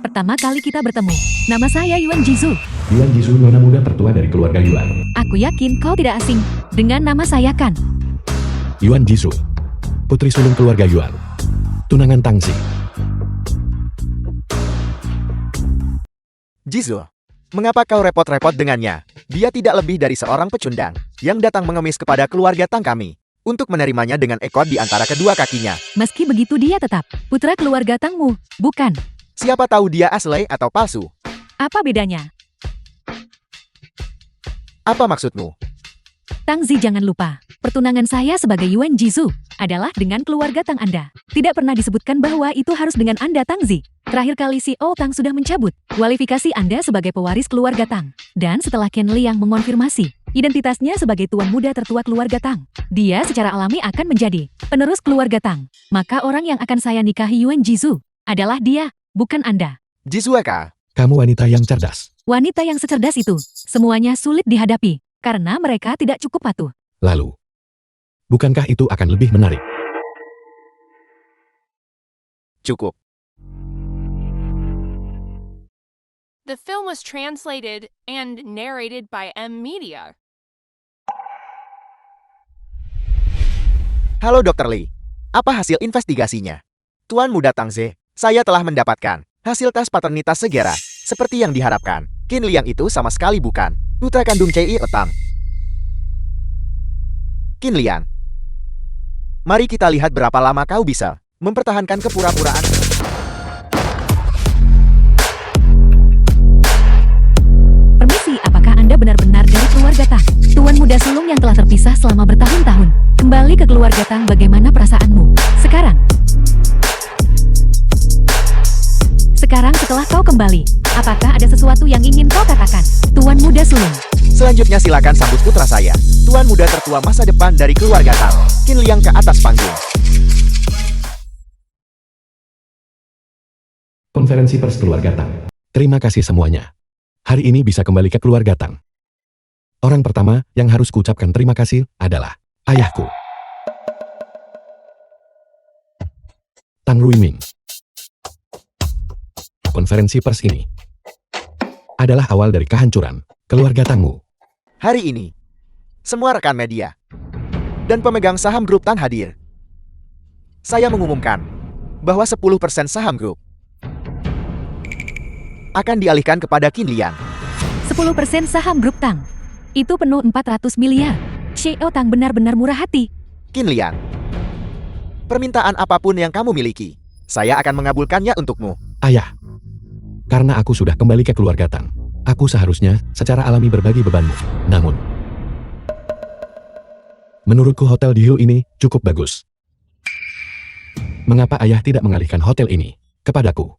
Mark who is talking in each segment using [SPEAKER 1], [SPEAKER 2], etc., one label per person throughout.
[SPEAKER 1] Pertama kali kita bertemu. Nama saya Yuan Jizu.
[SPEAKER 2] Yuan Jizu, nona muda tertua dari keluarga Yuan.
[SPEAKER 1] Aku yakin kau tidak asing dengan nama saya kan?
[SPEAKER 2] Yuan Jizu, putri sulung keluarga Yuan. Tunangan Tangzi.
[SPEAKER 3] Jizu, mengapa kau repot-repot dengannya? Dia tidak lebih dari seorang pecundang yang datang mengemis kepada keluarga Tang kami untuk menerimanya dengan ekor di antara kedua kakinya.
[SPEAKER 1] Meski begitu dia tetap putra keluarga Tangmu, bukan?
[SPEAKER 3] Siapa tahu dia asli atau palsu?
[SPEAKER 1] Apa bedanya?
[SPEAKER 3] Apa maksudmu?
[SPEAKER 1] Tangzi, jangan lupa, pertunangan saya sebagai Yuan Jizu adalah dengan keluarga Tang Anda. Tidak pernah disebutkan bahwa itu harus dengan Anda, Tangzi. Terakhir kali si O Tang sudah mencabut kualifikasi Anda sebagai pewaris keluarga Tang. Dan setelah Ken Liang mengonfirmasi identitasnya sebagai tuan muda tertua keluarga Tang, dia secara alami akan menjadi penerus keluarga Tang. Maka orang yang akan saya nikahi Yuan Jizu adalah dia, bukan Anda.
[SPEAKER 3] Jizueka,
[SPEAKER 2] Kamu wanita yang cerdas.
[SPEAKER 1] Wanita yang secerdas itu, semuanya sulit dihadapi, karena mereka tidak cukup patuh.
[SPEAKER 2] Lalu, bukankah itu akan lebih menarik?
[SPEAKER 3] cukup.
[SPEAKER 4] The film was translated and narrated by M Media.
[SPEAKER 3] Halo Dr. Lee, apa hasil investigasinya? Tuan Muda Tangze, saya telah mendapatkan hasil tes paternitas segera, seperti yang diharapkan. Qin Liang itu sama sekali bukan putra kandung Cai Etang. Qin Liang, mari kita lihat berapa lama kau bisa mempertahankan kepura-puraan.
[SPEAKER 1] Permisi, apakah Anda benar-benar dari keluarga Tang? Tuan muda sulung yang telah terpisah selama bertahun-tahun. Kembali ke keluarga Tang, bagaimana perasaanmu sekarang? Sekarang setelah kau kembali, apakah ada sesuatu yang ingin kau katakan? Tuan muda sulung.
[SPEAKER 3] Selanjutnya silakan sambut putra saya, tuan muda tertua masa depan dari keluarga Tang, Qin Liang, ke atas panggung.
[SPEAKER 2] Konferensi pers keluarga Tang. Terima kasih semuanya. Hari ini bisa kembali ke keluarga Tang. Orang pertama yang harus kuucapkan terima kasih adalah ayahku, Tang Ruiming. Konferensi pers ini adalah awal dari kehancuran keluarga Tangmu.
[SPEAKER 3] Hari ini, semua rekan media dan pemegang saham grup Tang hadir. Saya mengumumkan bahwa 10% saham grup akan dialihkan kepada Qin Liang.
[SPEAKER 1] 10% saham grup Tang. Itu penuh 400 miliar. CEO Tang benar-benar murah hati.
[SPEAKER 3] Qin Liang, permintaan apapun yang kamu miliki, saya akan mengabulkannya untukmu.
[SPEAKER 2] Ayah, karena aku sudah kembali ke keluarga Tang, aku seharusnya secara alami berbagi bebanmu. Namun, menurutku hotel di Hill ini cukup bagus. Mengapa ayah tidak mengalihkan hotel ini kepadaku?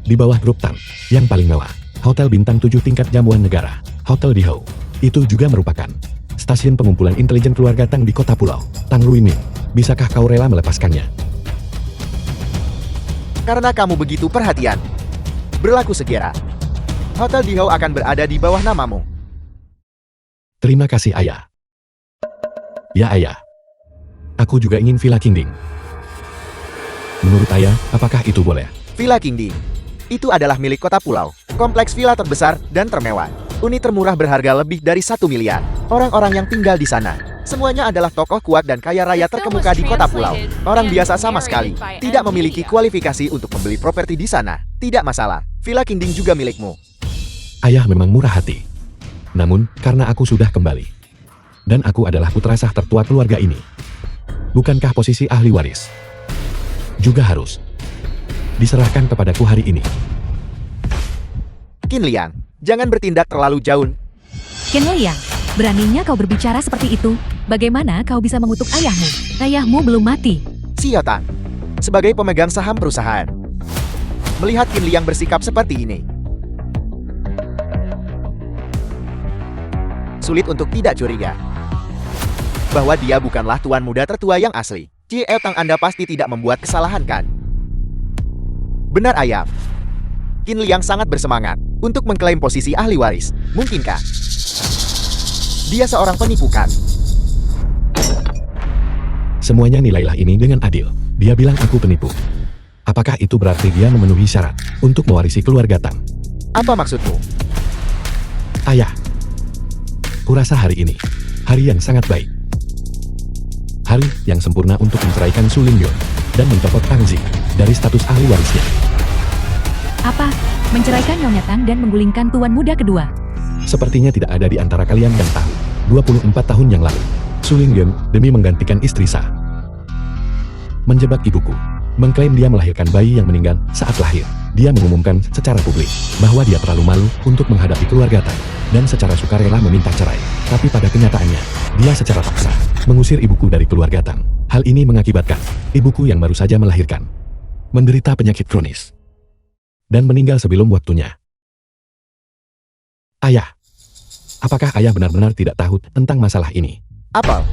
[SPEAKER 2] Di bawah grup Tang, yang paling mewah, hotel bintang 7 tingkat jamuan negara, Hotel di Hou. Itu juga merupakan stasiun pengumpulan intelijen keluarga Tang di kota pulau. Tang Ruiming, bisakah kau rela melepaskannya?
[SPEAKER 3] Karena kamu begitu perhatian, berlaku segera. Hotel di Hou akan berada di bawah namamu.
[SPEAKER 2] Terima kasih ayah. Ya ayah. Aku juga ingin Villa Qingding. Menurut ayah, apakah itu boleh?
[SPEAKER 3] Villa Qingding itu adalah milik kota pulau. Kompleks villa terbesar dan termewah. Unit termurah berharga lebih dari 1 miliar. Orang-orang yang tinggal di sana semuanya adalah tokoh kuat dan kaya raya terkemuka di kota pulau. Orang biasa sama sekali tidak memiliki kualifikasi untuk membeli properti di sana. Tidak masalah, Villa Qingding juga milikmu.
[SPEAKER 2] Ayah memang murah hati. Namun, karena aku sudah kembali, dan aku adalah putra sah tertua keluarga ini, bukankah posisi ahli waris juga harus diserahkan kepadaku hari ini?
[SPEAKER 3] Qin Liang, jangan bertindak terlalu jauh.
[SPEAKER 1] Qin Liang, beraninya kau berbicara seperti itu? Bagaimana kau bisa mengutuk ayahmu? Ayahmu belum mati.
[SPEAKER 3] Xiao Tang, sebagai pemegang saham perusahaan, melihat Qin Liang bersikap seperti ini, sulit untuk tidak curiga bahwa dia bukanlah tuan muda tertua yang asli. Cie Tang, Anda pasti tidak membuat kesalahan kan? Benar ayah. Qin Liang sangat bersemangat untuk mengklaim posisi ahli waris. Mungkinkah dia seorang penipu kan?
[SPEAKER 2] Semuanya nilailah ini dengan adil. Dia bilang aku penipu. Apakah itu berarti dia memenuhi syarat untuk mewarisi keluarga Tang?
[SPEAKER 3] Apa maksudmu?
[SPEAKER 2] Ayah, kurasa hari ini, hari yang sangat baik. Hari yang sempurna untuk menceraikan Su Lingyon dan mencopot Tang Zi dari status ahli warisnya.
[SPEAKER 1] Apa? Menceraikan Nyonya Tang dan menggulingkan tuan muda kedua.
[SPEAKER 2] Sepertinya tidak ada di antara kalian yang tahu. 24 tahun yang lalu, Su Lingyon demi menggantikan istri Sa, menjebak ibuku, mengklaim dia melahirkan bayi yang meninggal saat lahir. Dia mengumumkan secara publik bahwa dia terlalu malu untuk menghadapi keluarga Tang dan secara sukarela meminta cerai. Tapi pada kenyataannya, dia secara paksa mengusir ibuku dari keluarga Tang. Hal ini mengakibatkan ibuku yang baru saja melahirkan menderita penyakit kronis dan meninggal sebelum waktunya. Ayah, apakah ayah benar-benar tidak tahu tentang masalah ini?
[SPEAKER 3] Apa?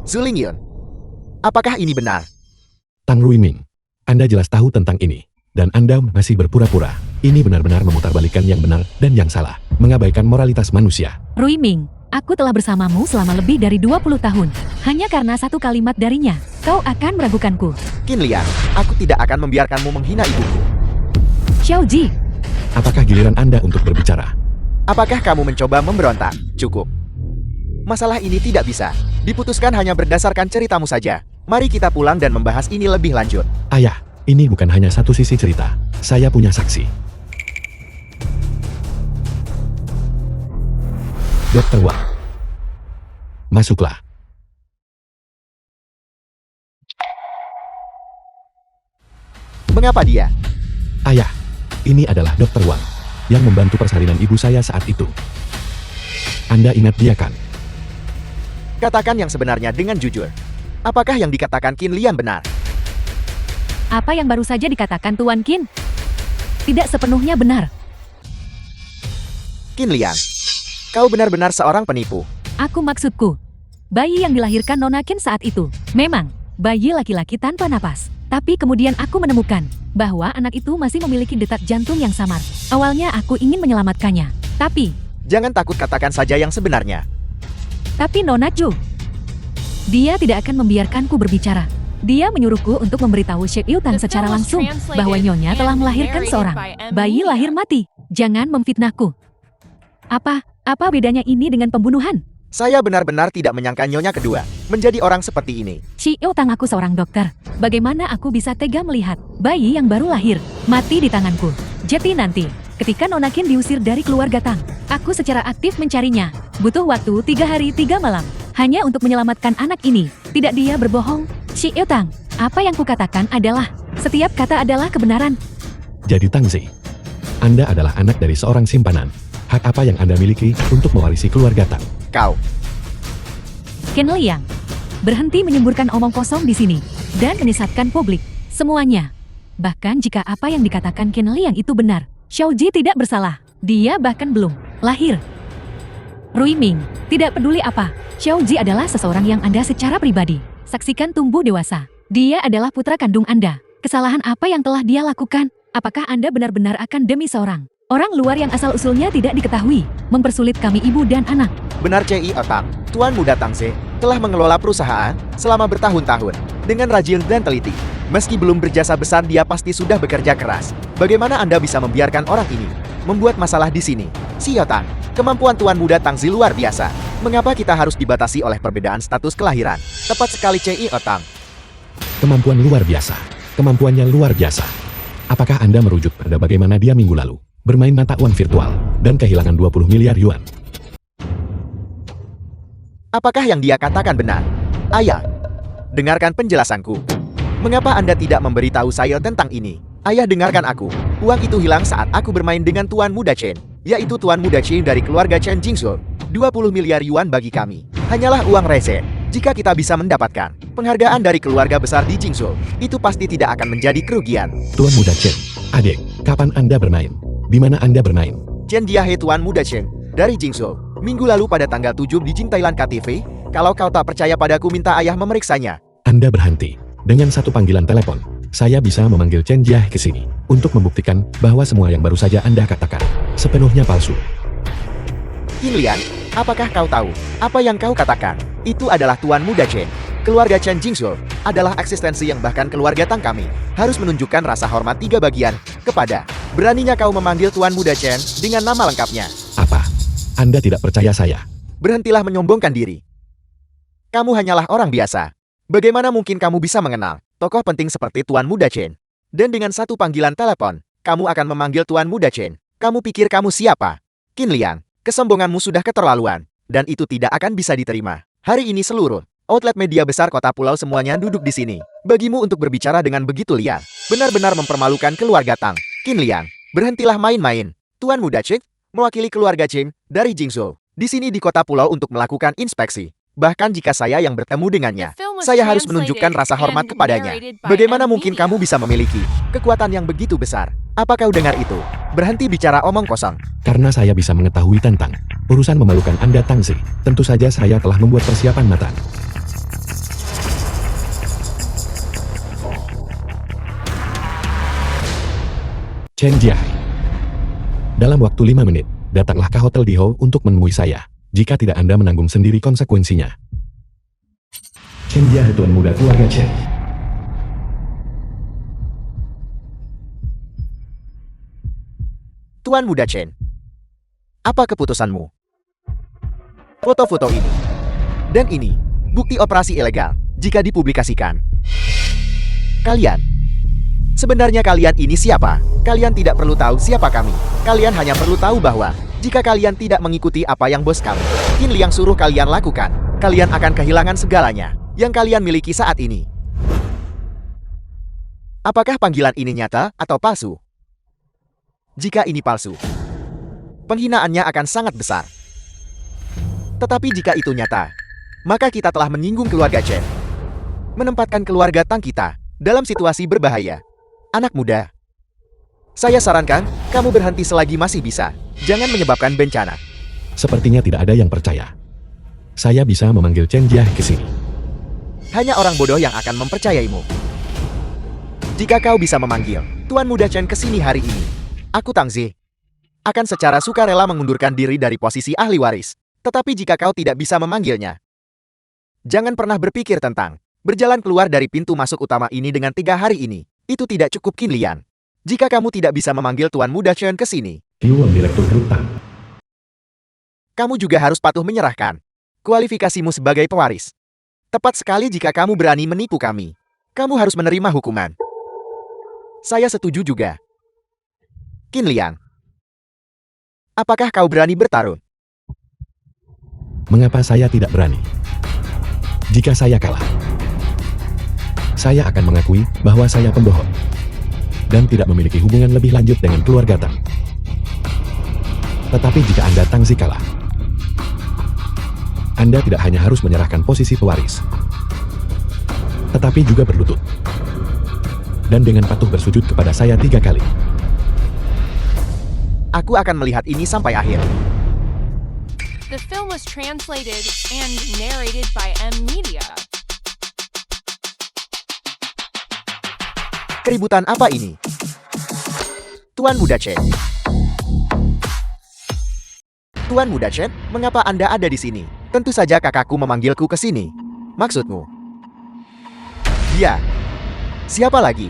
[SPEAKER 3] Su Lingyon, apakah ini benar?
[SPEAKER 2] Tang Ruiming, Anda jelas tahu tentang ini, dan Anda masih berpura-pura. Ini benar-benar memutarbalikkan yang benar dan yang salah, mengabaikan moralitas manusia.
[SPEAKER 1] Ruiming, aku telah bersamamu selama lebih dari 20 tahun. Hanya karena satu kalimat darinya, kau akan meragukanku.
[SPEAKER 3] Qin Liang, aku tidak akan membiarkanmu menghina ibuku.
[SPEAKER 1] Xiao Ji,
[SPEAKER 2] Apakah giliran Anda untuk berbicara?
[SPEAKER 3] Apakah kamu mencoba memberontak? Cukup. Masalah ini tidak bisa diputuskan hanya berdasarkan ceritamu saja. Mari kita pulang dan membahas ini lebih lanjut.
[SPEAKER 2] Ayah, ini bukan hanya satu sisi cerita. Saya punya saksi. Dr. Wang, masuklah.
[SPEAKER 3] Mengapa dia?
[SPEAKER 2] Ayah, ini adalah Dr. Wang yang membantu persalinan ibu saya saat itu. Anda ingat dia kan?
[SPEAKER 3] Katakan yang sebenarnya dengan jujur. Apakah yang dikatakan Qin Liang benar?
[SPEAKER 1] apa yang baru saja dikatakan Tuan Qin? Tidak sepenuhnya benar.
[SPEAKER 3] Qin Liang, kau benar-benar seorang penipu.
[SPEAKER 1] Maksudku, bayi yang dilahirkan Nona Qin saat itu, memang, bayi laki-laki tanpa napas. Tapi kemudian aku menemukan bahwa anak itu masih memiliki detak jantung yang samar. Awalnya aku ingin menyelamatkannya, tapi
[SPEAKER 3] Jangan takut, katakan saja yang sebenarnya.
[SPEAKER 1] Nona Zhu, dia tidak akan membiarkanku berbicara. Dia menyuruhku untuk memberitahu Sheikh Yu Tang secara langsung bahwa Nyonya telah melahirkan seorang bayi lahir mati. Jangan memfitnahku. Apa bedanya ini dengan pembunuhan?
[SPEAKER 3] Saya benar-benar tidak menyangka Nyonya kedua menjadi orang seperti ini.
[SPEAKER 1] Sheikh Yu Tang, aku seorang dokter. Bagaimana aku bisa tega melihat bayi yang baru lahir mati di tanganku? Jadi nanti, ketika Nona Qin diusir dari keluarga Tang, aku secara aktif mencarinya. Butuh waktu 3 hari 3 malam hanya untuk menyelamatkan anak ini. Tidak, dia berbohong. Sheikh Yu Tang, apa yang kukatakan adalah setiap kata adalah kebenaran.
[SPEAKER 2] Jadi Tang Zi, Anda adalah anak dari seorang simpanan. Hak apa yang Anda miliki untuk mewarisi keluarga Tang?
[SPEAKER 3] Kau,
[SPEAKER 1] Qin Liang, berhenti menyemburkan omong kosong di sini dan menyesatkan publik semuanya. Bahkan jika apa yang dikatakan Qin Liang itu benar, Xiao Ji tidak bersalah. Dia bahkan belum lahir. Ruiming, tidak peduli apa, Xiao Ji adalah seseorang yang Anda secara pribadi saksikan tumbuh dewasa. Dia adalah putra kandung Anda. Kesalahan apa yang telah dia lakukan? Apakah Anda benar-benar akan demi seorang orang luar yang asal-usulnya tidak diketahui mempersulit kami ibu dan anak?
[SPEAKER 3] benar C.I. Otang, Tuan Muda Tang Ze telah mengelola perusahaan selama bertahun-tahun dengan rajin dan teliti. Meski belum berjasa besar, dia pasti sudah bekerja keras. Bagaimana Anda bisa membiarkan orang ini membuat masalah di sini? Si Otang, kemampuan Tuan Muda Tang Ze luar biasa. Mengapa kita harus dibatasi oleh perbedaan status kelahiran? Tepat sekali C.I. Otang.
[SPEAKER 2] Kemampuan luar biasa. Kemampuannya luar biasa. Apakah Anda merujuk pada bagaimana dia minggu lalu bermain mata uang virtual dan kehilangan 20 miliar yuan?
[SPEAKER 3] Apakah yang dia katakan benar? Ayah, dengarkan penjelasanku. Mengapa Anda tidak memberitahu saya tentang ini? Ayah, dengarkan aku. Uang itu hilang saat aku bermain dengan Tuan Muda Chen, yaitu Tuan Muda Chen dari keluarga Chen Jingzhou. 20 miliar yuan bagi kami hanyalah uang receh. Jika kita bisa mendapatkan penghargaan dari keluarga besar di Jingzhou, itu pasti tidak akan menjadi kerugian.
[SPEAKER 2] Tuan Muda Chen, adik, kapan Anda bermain? Di mana Anda bermain?
[SPEAKER 3] Chen Diahe, Tuan Muda Chen dari Jingzhou. Minggu lalu pada tanggal 7 di Jing Thailand KTV. Kalau kau tak percaya padaku, minta ayah memeriksanya.
[SPEAKER 2] Anda berhenti. Dengan satu panggilan telepon, saya bisa memanggil Chen Jia ke sini untuk membuktikan bahwa semua yang baru saja Anda katakan sepenuhnya palsu.
[SPEAKER 3] Qin Liang, apakah kau tahu apa yang kau katakan? Itu adalah Tuan Muda Chen. Keluarga Chen Jingzhou adalah eksistensi yang bahkan keluarga Tang kami harus menunjukkan rasa hormat 3 bagian kepada. Beraninya kau memanggil Tuan Muda Chen dengan nama lengkapnya.
[SPEAKER 2] Apa? Anda tidak percaya saya?
[SPEAKER 3] Berhentilah menyombongkan diri. Kamu hanyalah orang biasa. Bagaimana mungkin kamu bisa mengenal tokoh penting seperti Tuan Muda Chen? Dan dengan satu panggilan telepon, kamu akan memanggil Tuan Muda Chen. Kamu pikir kamu siapa? Qin Liang, kesombonganmu sudah keterlaluan. Dan itu tidak akan bisa diterima. Hari ini seluruh outlet media besar kota pulau semuanya duduk di sini. Bagimu untuk berbicara dengan begitu liar, benar-benar mempermalukan keluarga Tang. Qin Liang, berhentilah main-main. Tuan Muda Chen, mewakili keluarga Chen dari Jingzhou, di sini di kota pulau untuk melakukan inspeksi. Bahkan jika saya yang bertemu dengannya, saya harus menunjukkan rasa hormat kepadanya. Bagaimana mungkin kamu bisa memiliki kekuatan yang begitu besar? Apa kau dengar itu? Berhenti bicara omong kosong.
[SPEAKER 2] Karena saya bisa mengetahui tentang urusan memalukan Anda Tangzi. Tentu saja saya telah membuat persiapan matang. Chen Jiahai. Dalam waktu 5 menit, datanglah ke Hotel Diho untuk menemui saya. Jika tidak Anda menanggung sendiri konsekuensinya. Chen Jiahai, Tuan Muda keluarga Chen.
[SPEAKER 3] Tuan Muda Chen, apa keputusanmu? Foto-foto ini dan ini bukti operasi ilegal jika dipublikasikan. Sebenarnya kalian ini siapa? Kalian tidak perlu tahu siapa kami. Kalian hanya perlu tahu bahwa jika kalian tidak mengikuti apa yang bos kami, Qin Liang suruh kalian lakukan, kalian akan kehilangan segalanya yang kalian miliki saat ini. Apakah panggilan ini nyata atau palsu? Jika ini palsu, penghinaannya akan sangat besar. Tetapi jika itu nyata, maka kita telah menyinggung keluarga Chen. Menempatkan keluarga Tang kita dalam situasi berbahaya. Anak muda, saya sarankan kamu berhenti selagi masih bisa. Jangan menyebabkan bencana.
[SPEAKER 2] Sepertinya tidak ada yang percaya. Saya bisa memanggil Chen Jiahai ke sini.
[SPEAKER 3] Hanya orang bodoh yang akan mempercayaimu. Jika kau bisa memanggil Tuan Muda Chen ke sini hari ini, aku Tangzi akan secara sukarela mengundurkan diri dari posisi ahli waris. Tetapi jika kau tidak bisa memanggilnya, jangan pernah berpikir tentang berjalan keluar dari pintu masuk utama ini dengan 3 hari ini. Itu tidak cukup, Qin Liang. Jika kamu tidak bisa memanggil Tuan Muda Chen ke sini,
[SPEAKER 2] Direktur Grup Tang.
[SPEAKER 3] kamu juga harus patuh menyerahkan kualifikasimu sebagai pewaris. Tepat sekali jika kamu berani menipu kami. Kamu harus menerima hukuman. Saya setuju juga. Qin Liang, apakah kau berani bertarung?
[SPEAKER 2] Mengapa saya tidak berani? Jika saya kalah, saya akan mengakui bahwa saya pembohong dan tidak memiliki hubungan lebih lanjut dengan keluarga Tang. Tetapi jika Anda Tangzi kalah, Anda tidak hanya harus menyerahkan posisi pewaris, tetapi juga berlutut dan dengan patuh bersujud kepada saya 3 kali.
[SPEAKER 3] Aku akan melihat ini sampai akhir.
[SPEAKER 4] The film was translated and narrated by M Media.
[SPEAKER 3] Keributan apa ini? Tuan Muda Chen. Tuan Muda Chen, mengapa Anda ada di sini? Tentu saja kakakku memanggilku ke sini. Maksudmu? Dia. Siapa lagi?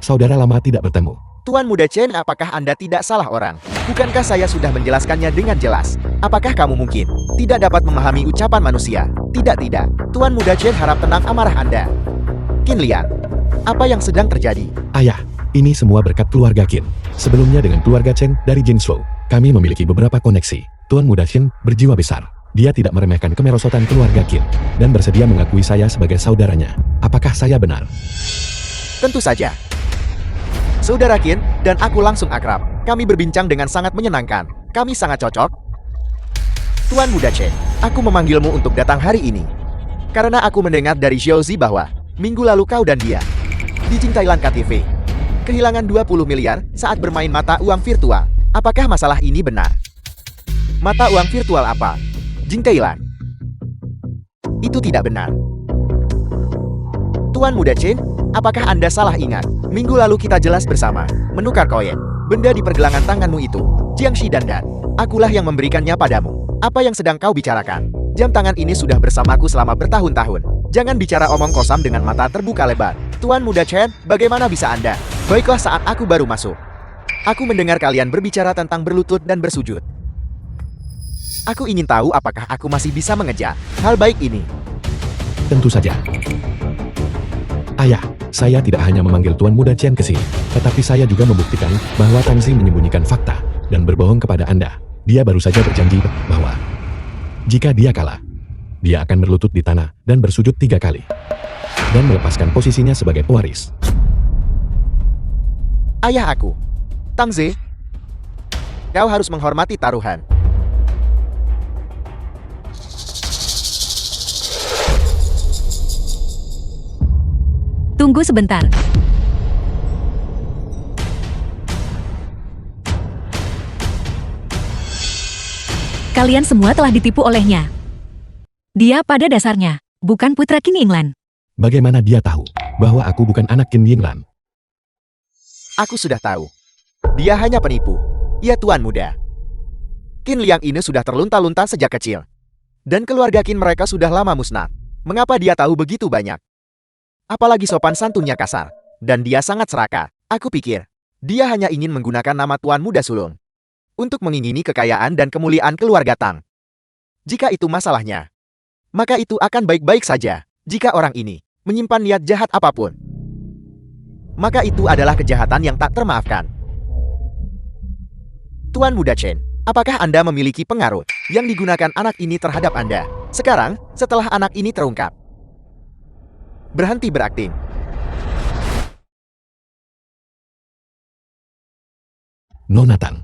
[SPEAKER 2] Saudara lama tidak bertemu.
[SPEAKER 3] Tuan Muda Chen, apakah Anda tidak salah orang? Bukankah saya sudah menjelaskannya dengan jelas? Apakah kamu mungkin tidak dapat memahami ucapan manusia? Tidak. Tuan Muda Chen harap tenang amarah Anda. Qin Liang, apa yang sedang terjadi?
[SPEAKER 2] Ayah, ini semua berkat keluarga Qin. Sebelumnya dengan keluarga Chen dari Jingzhou, kami memiliki beberapa koneksi. Tuan Muda Chen berjiwa besar. Dia tidak meremehkan kemerosotan keluarga Qin dan bersedia mengakui saya sebagai saudaranya. Apakah saya benar?
[SPEAKER 3] Tentu saja. Saudara Qin dan aku langsung akrab. Kami berbincang dengan sangat menyenangkan. Kami sangat cocok. Tuan Muda Chen, aku memanggilmu untuk datang hari ini karena aku mendengar dari Xiaozi bahwa minggu lalu kau dan dia di Jing Thailand KTV kehilangan 20 miliar saat bermain mata uang virtual. Apakah masalah ini benar? Mata uang virtual apa? Jing Thailand. Itu tidak benar. Tuan Muda Chen, apakah Anda salah ingat? Minggu lalu kita jelas bersama menukar koin. Benda di pergelangan tanganmu itu, Jiangxi Dandan. Akulah yang memberikannya padamu. Apa yang sedang kau bicarakan? Jam tangan ini sudah bersamaku selama bertahun-tahun. Jangan bicara omong kosam dengan mata terbuka lebar. Tuan Muda Chen, bagaimana bisa Anda? Baiklah, saat aku baru masuk. Aku mendengar kalian berbicara tentang berlutut dan bersujud. Aku ingin tahu apakah aku masih bisa mengejar hal baik ini.
[SPEAKER 2] Tentu saja. Ayah, saya tidak hanya memanggil Tuan Muda Chen ke sini, tetapi saya juga membuktikan bahwa Tangzi menyembunyikan fakta dan berbohong kepada Anda. Dia baru saja berjanji bahwa jika dia kalah, dia akan berlutut di tanah dan bersujud 3 kali. Dan melepaskan posisinya sebagai pewaris.
[SPEAKER 3] Ayah aku, Tangzi, kau harus menghormati taruhan.
[SPEAKER 1] Tunggu sebentar. Kalian semua telah ditipu olehnya. Dia pada dasarnya bukan putra Qin Yinglan.
[SPEAKER 2] Bagaimana dia tahu bahwa aku bukan anak Qin Yinglan?
[SPEAKER 3] Aku sudah tahu. Dia hanya penipu. Ia Tuan Muda. Qin Liang ini sudah terlunta-lunta sejak kecil. Dan keluarga Qin mereka sudah lama musnah. Mengapa dia tahu begitu banyak? Apalagi sopan santunnya kasar. Dan dia sangat serakah. Aku pikir, dia hanya ingin menggunakan nama Tuan Muda Sulung untuk mengingini kekayaan dan kemuliaan keluarga Tang. Jika itu masalahnya, maka itu akan baik-baik saja. Jika orang ini menyimpan niat jahat apapun, maka itu adalah kejahatan yang tak termaafkan. Tuan Muda Chen, apakah Anda memiliki pengaruh yang digunakan anak ini terhadap Anda? Sekarang, setelah anak ini terungkap, berhenti berakting.
[SPEAKER 2] Nona Tang,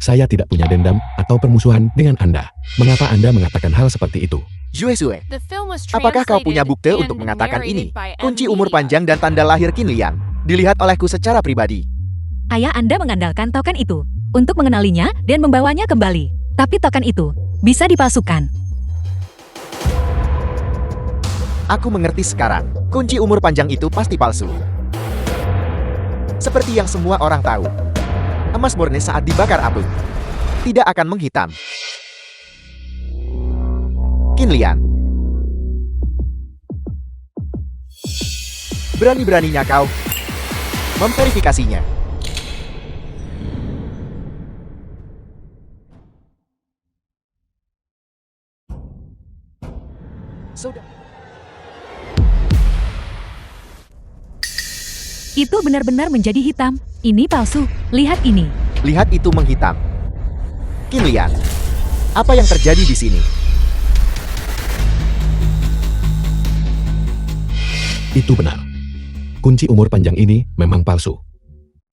[SPEAKER 2] saya tidak punya dendam atau permusuhan dengan Anda. Mengapa Anda mengatakan hal seperti itu?
[SPEAKER 3] Zhuezue,
[SPEAKER 4] The film was
[SPEAKER 3] apakah kau punya
[SPEAKER 4] translated
[SPEAKER 3] bukti
[SPEAKER 4] and
[SPEAKER 3] untuk mengatakan ini?
[SPEAKER 4] narrated by M.
[SPEAKER 3] Kunci umur
[SPEAKER 4] Media.
[SPEAKER 3] panjang dan tanda lahir Qin Liang dilihat olehku secara pribadi.
[SPEAKER 1] Ayah Anda mengandalkan token itu untuk mengenalinya dan membawanya kembali. Tapi token itu bisa dipalsukan.
[SPEAKER 3] Aku mengerti sekarang. Kunci umur panjang itu pasti palsu. Seperti yang semua orang tahu, emas murni saat dibakar api tidak akan menghitam. Qin Liang, berani-beraninya kau memverifikasinya. Sudah.
[SPEAKER 1] Itu benar-benar menjadi hitam. Ini palsu. Lihat ini.
[SPEAKER 3] Lihat itu menghitam. Qin Liang, apa yang terjadi di sini?
[SPEAKER 2] Itu benar. Kunci umur panjang ini memang palsu.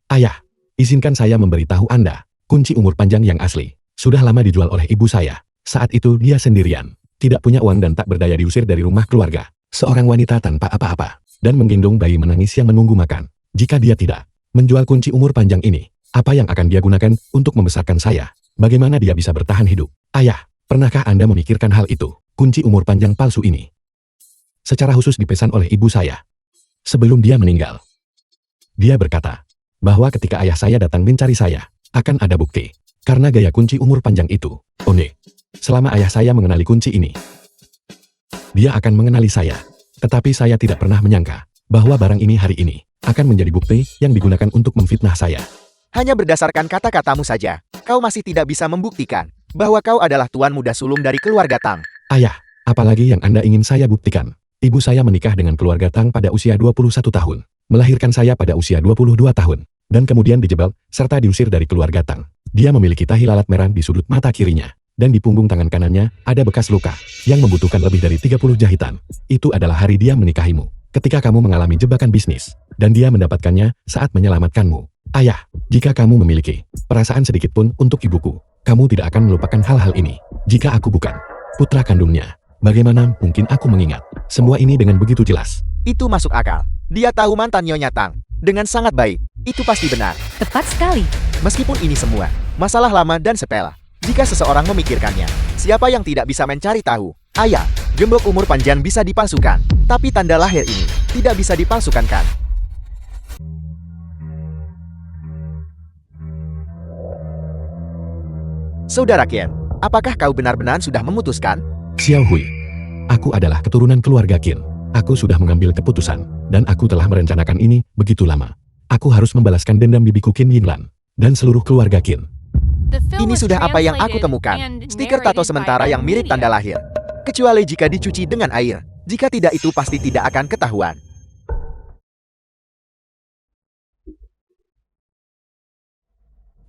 [SPEAKER 2] Ayah, izinkan saya memberitahu Anda, kunci umur panjang yang asli sudah lama dijual oleh ibu saya. Saat itu dia sendirian, tidak punya uang dan tak berdaya, diusir dari rumah keluarga. Seorang wanita tanpa apa-apa, dan menggendong bayi menangis yang menunggu makan. Jika dia tidak menjual kunci umur panjang ini, apa yang akan dia gunakan untuk membesarkan saya? Bagaimana dia bisa bertahan hidup? Ayah, pernahkah Anda memikirkan hal itu? Kunci umur panjang palsu ini secara khusus dipesan oleh ibu saya sebelum dia meninggal. Dia berkata bahwa ketika ayah saya datang mencari saya, akan ada bukti. Karena gaya kunci umur panjang itu, selama ayah saya mengenali kunci ini, dia akan mengenali saya. Tetapi saya tidak pernah menyangka bahwa barang ini hari ini akan menjadi bukti yang digunakan untuk memfitnah saya.
[SPEAKER 3] Hanya berdasarkan kata-katamu saja, kau masih tidak bisa membuktikan bahwa kau adalah Tuan Muda Sulung dari keluarga Tang.
[SPEAKER 2] Ayah, apalagi yang Anda ingin saya buktikan? Ibu saya menikah dengan keluarga Tang pada usia 21 tahun, melahirkan saya pada usia 22 tahun, dan kemudian dijebak serta diusir dari keluarga Tang. Dia memiliki tahi lalat merah di sudut mata kirinya, dan di punggung tangan kanannya ada bekas luka yang membutuhkan lebih dari 30 jahitan. Itu adalah hari dia menikahimu, ketika kamu mengalami jebakan bisnis, dan dia mendapatkannya saat menyelamatkanmu. Ayah, jika kamu memiliki perasaan sedikit pun untuk ibuku, kamu tidak akan melupakan hal-hal ini. Jika aku bukan putra kandungnya, bagaimana mungkin aku mengingat semua ini dengan begitu jelas?
[SPEAKER 3] Itu masuk akal. Dia tahu mantan Nyonya Tang dengan sangat baik. Itu pasti benar.
[SPEAKER 1] Tepat sekali.
[SPEAKER 3] Meskipun ini semua masalah lama dan sepele, jika seseorang memikirkannya, siapa yang tidak bisa mencari tahu? Ayah, gembok umur panjang bisa dipalsukan, tapi tanda lahir ini tidak bisa dipalsukan kan? Saudara Qian, apakah kau benar-benar sudah memutuskan?
[SPEAKER 2] Xiao Hui, Aku adalah keturunan keluarga Qin. Aku sudah mengambil keputusan, dan aku telah merencanakan ini begitu lama. Aku harus membalaskan dendam bibiku Qin Yinglan, dan seluruh keluarga Qin.
[SPEAKER 4] The film
[SPEAKER 3] Ini
[SPEAKER 4] was
[SPEAKER 3] sudah apa yang aku
[SPEAKER 4] translated
[SPEAKER 3] temukan.
[SPEAKER 4] and
[SPEAKER 3] Stiker tato
[SPEAKER 4] narrated
[SPEAKER 3] sementara
[SPEAKER 4] by
[SPEAKER 3] yang mirip
[SPEAKER 4] M-Media.
[SPEAKER 3] tanda lahir. Kecuali jika dicuci dengan air. Jika tidak itu pasti tidak akan ketahuan.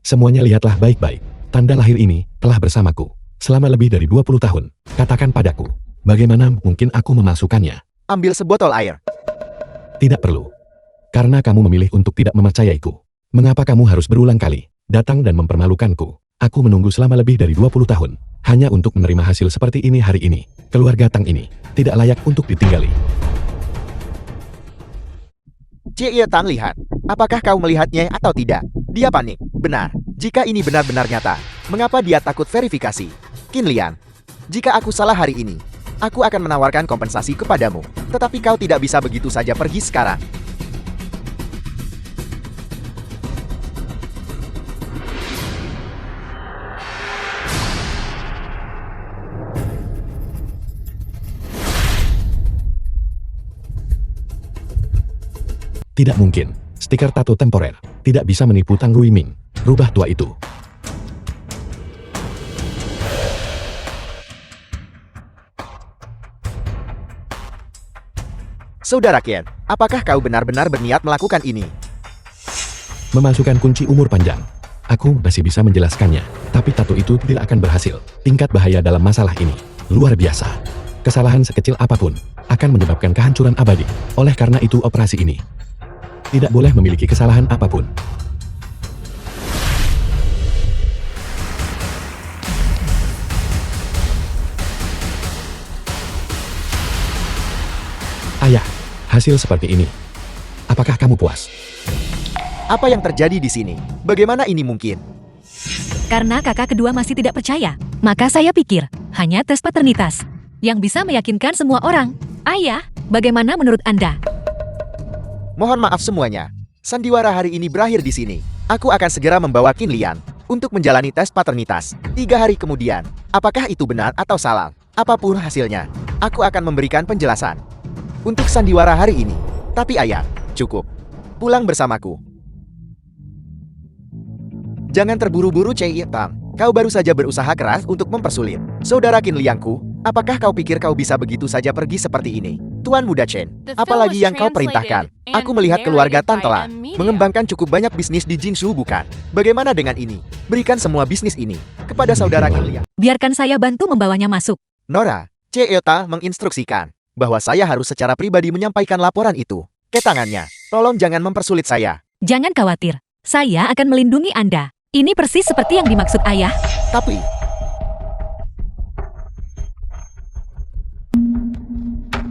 [SPEAKER 2] Semuanya lihatlah baik-baik. Tanda lahir ini telah bersamaku selama lebih dari 20 tahun. Katakan padaku, bagaimana mungkin aku memasukkannya?
[SPEAKER 3] Ambil sebotol air.
[SPEAKER 2] Tidak perlu. Karena kamu memilih untuk tidak mempercayaiku. Mengapa kamu harus berulang kali datang dan mempermalukanku? Aku menunggu selama lebih dari 20 tahun. Hanya untuk menerima hasil seperti ini hari ini. Keluarga Tang ini tidak layak untuk ditinggali.
[SPEAKER 3] Cie Tan lihat. Apakah kau melihatnya atau tidak? Dia panik. Benar. Jika ini benar-benar nyata, mengapa dia takut verifikasi? Qin Liang, jika aku salah hari ini, aku akan menawarkan kompensasi kepadamu. Tetapi kau tidak bisa begitu saja pergi sekarang.
[SPEAKER 2] Tidak mungkin. Stiker tato temporer tidak bisa menipu Tang Ruiming. Rubah tua itu.
[SPEAKER 3] Saudara Qian, apakah kau benar-benar berniat melakukan ini?
[SPEAKER 2] Memasukkan kunci umur panjang. Aku masih bisa menjelaskannya, tapi tato itu tidak akan berhasil. Tingkat bahaya dalam masalah ini luar biasa. Kesalahan sekecil apapun akan menyebabkan kehancuran abadi. Oleh karena itu operasi ini tidak boleh memiliki kesalahan apapun. Ayah, hasil seperti ini. Apakah kamu puas?
[SPEAKER 3] Apa yang terjadi di sini? Bagaimana ini mungkin?
[SPEAKER 1] Karena kakak kedua masih tidak percaya, maka saya pikir hanya tes paternitas yang bisa meyakinkan semua orang. Ayah, bagaimana menurut Anda?
[SPEAKER 3] Mohon maaf semuanya. Sandiwara hari ini berakhir di sini. Aku akan segera membawa Qin Liang untuk menjalani tes paternitas. 3 hari kemudian, apakah itu benar atau salah? Apapun hasilnya, aku akan memberikan penjelasan. Untuk sandiwara hari ini. Tapi ayah, cukup. Pulang bersamaku. Jangan terburu-buru Cie Tang. Kau baru saja berusaha keras untuk mempersulit saudara Qin Liangku. Apakah kau pikir kau bisa begitu saja pergi seperti ini? Tuan Muda Chen, apalagi yang kau perintahkan? Aku melihat keluarga Tan telah mengembangkan cukup banyak bisnis di Jinshu bukan? Bagaimana dengan ini? Berikan semua bisnis ini kepada saudara Qin Liang.
[SPEAKER 1] Biarkan saya bantu membawanya masuk.
[SPEAKER 3] Nora, Cie Ta menginstruksikan bahwa saya harus secara pribadi menyampaikan laporan itu ke tangannya. Tolong jangan mempersulit saya.
[SPEAKER 1] Jangan khawatir, saya akan melindungi Anda. Ini persis seperti yang dimaksud ayah.
[SPEAKER 3] Tapi,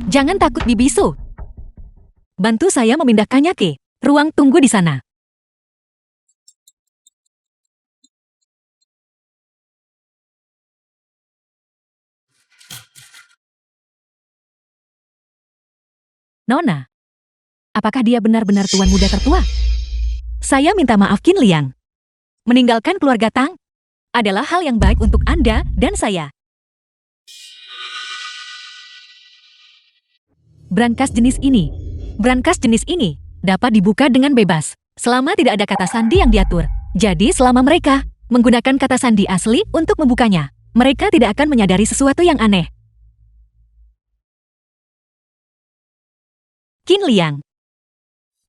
[SPEAKER 1] Jangan takut dibisu. Bantu saya memindahkannya ke ruang tunggu di sana. Nona, apakah dia benar-benar tuan muda tertua? Saya minta maaf Qin Liang. Meninggalkan keluarga Tang adalah hal yang baik untuk Anda dan saya. Brankas jenis ini dapat dibuka dengan bebas selama tidak ada kata sandi yang diatur. Jadi selama mereka menggunakan kata sandi asli untuk membukanya, mereka tidak akan menyadari sesuatu yang aneh. Qin Liang,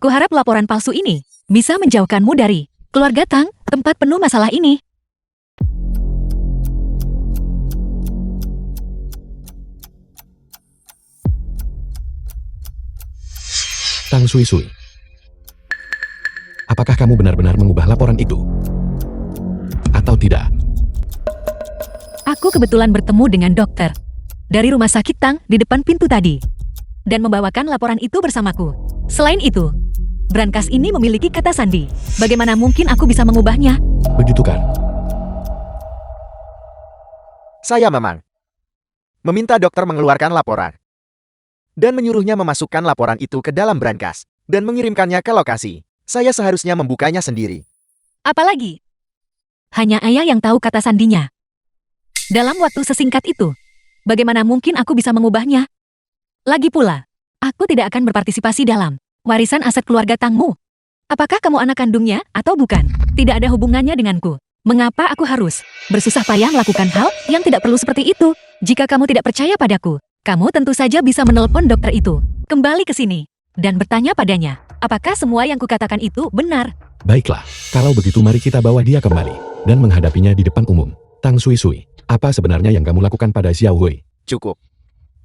[SPEAKER 1] kuharap laporan palsu ini bisa menjauhkanmu dari keluarga Tang, tempat penuh masalah ini.
[SPEAKER 2] Tang Sui Sui. Apakah kamu benar-benar mengubah laporan itu? Atau tidak?
[SPEAKER 1] Aku kebetulan bertemu dengan dokter dari rumah sakit Tang di depan pintu tadi dan membawakan laporan itu bersamaku. Selain itu, brankas ini memiliki kata sandi. Bagaimana mungkin aku bisa mengubahnya?
[SPEAKER 2] Begitu kan?
[SPEAKER 3] saya memang meminta dokter mengeluarkan laporan dan menyuruhnya memasukkan laporan itu ke dalam brankas dan mengirimkannya ke lokasi. Saya seharusnya membukanya sendiri.
[SPEAKER 1] Apalagi, hanya ayah yang tahu kata sandinya. Dalam waktu sesingkat itu, Bagaimana mungkin aku bisa mengubahnya? Lagi pula, aku tidak akan berpartisipasi dalam warisan aset keluarga Tangmu. Apakah kamu anak kandungnya atau bukan? Tidak ada hubungannya denganku. Mengapa aku harus bersusah payah melakukan hal yang tidak perlu seperti itu? Jika kamu tidak percaya padaku, kamu tentu saja bisa menelpon dokter itu. Kembali ke sini dan bertanya padanya, apakah semua yang kukatakan itu benar?
[SPEAKER 2] Baiklah, kalau begitu mari kita bawa dia kembali dan menghadapinya di depan umum. Tang Sui Sui, apa sebenarnya yang kamu lakukan pada Xiao Hui?
[SPEAKER 3] Cukup.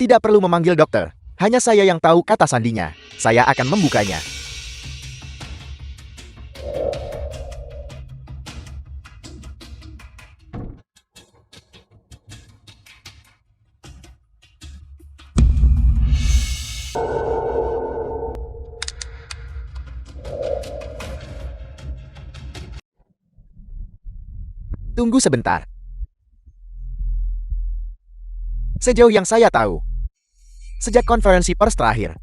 [SPEAKER 3] Tidak perlu memanggil dokter. Hanya saya yang tahu kata sandinya. Saya akan membukanya. Tunggu sebentar. Sejauh yang saya tahu, sejak konferensi pers terakhir,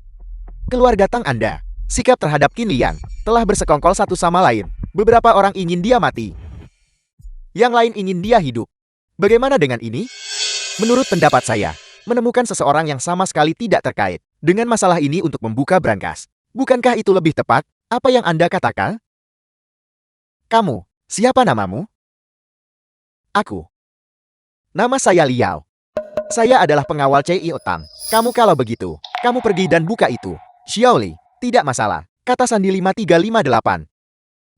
[SPEAKER 3] keluarga Tang Anda, sikap terhadap Qin Liang, telah bersekongkol satu sama lain. Beberapa orang ingin dia mati. Yang lain ingin dia hidup. Bagaimana dengan ini? Menurut pendapat saya, menemukan seseorang yang sama sekali tidak terkait dengan masalah ini untuk membuka brankas. Bukankah itu lebih tepat? Apa yang Anda katakan? Kamu, siapa namamu? Aku. Nama saya Liao. Saya adalah pengawal Cai Otang. Kamu kalau begitu, kamu pergi dan buka itu. Xiaoli, tidak masalah. Kata sandi 5358.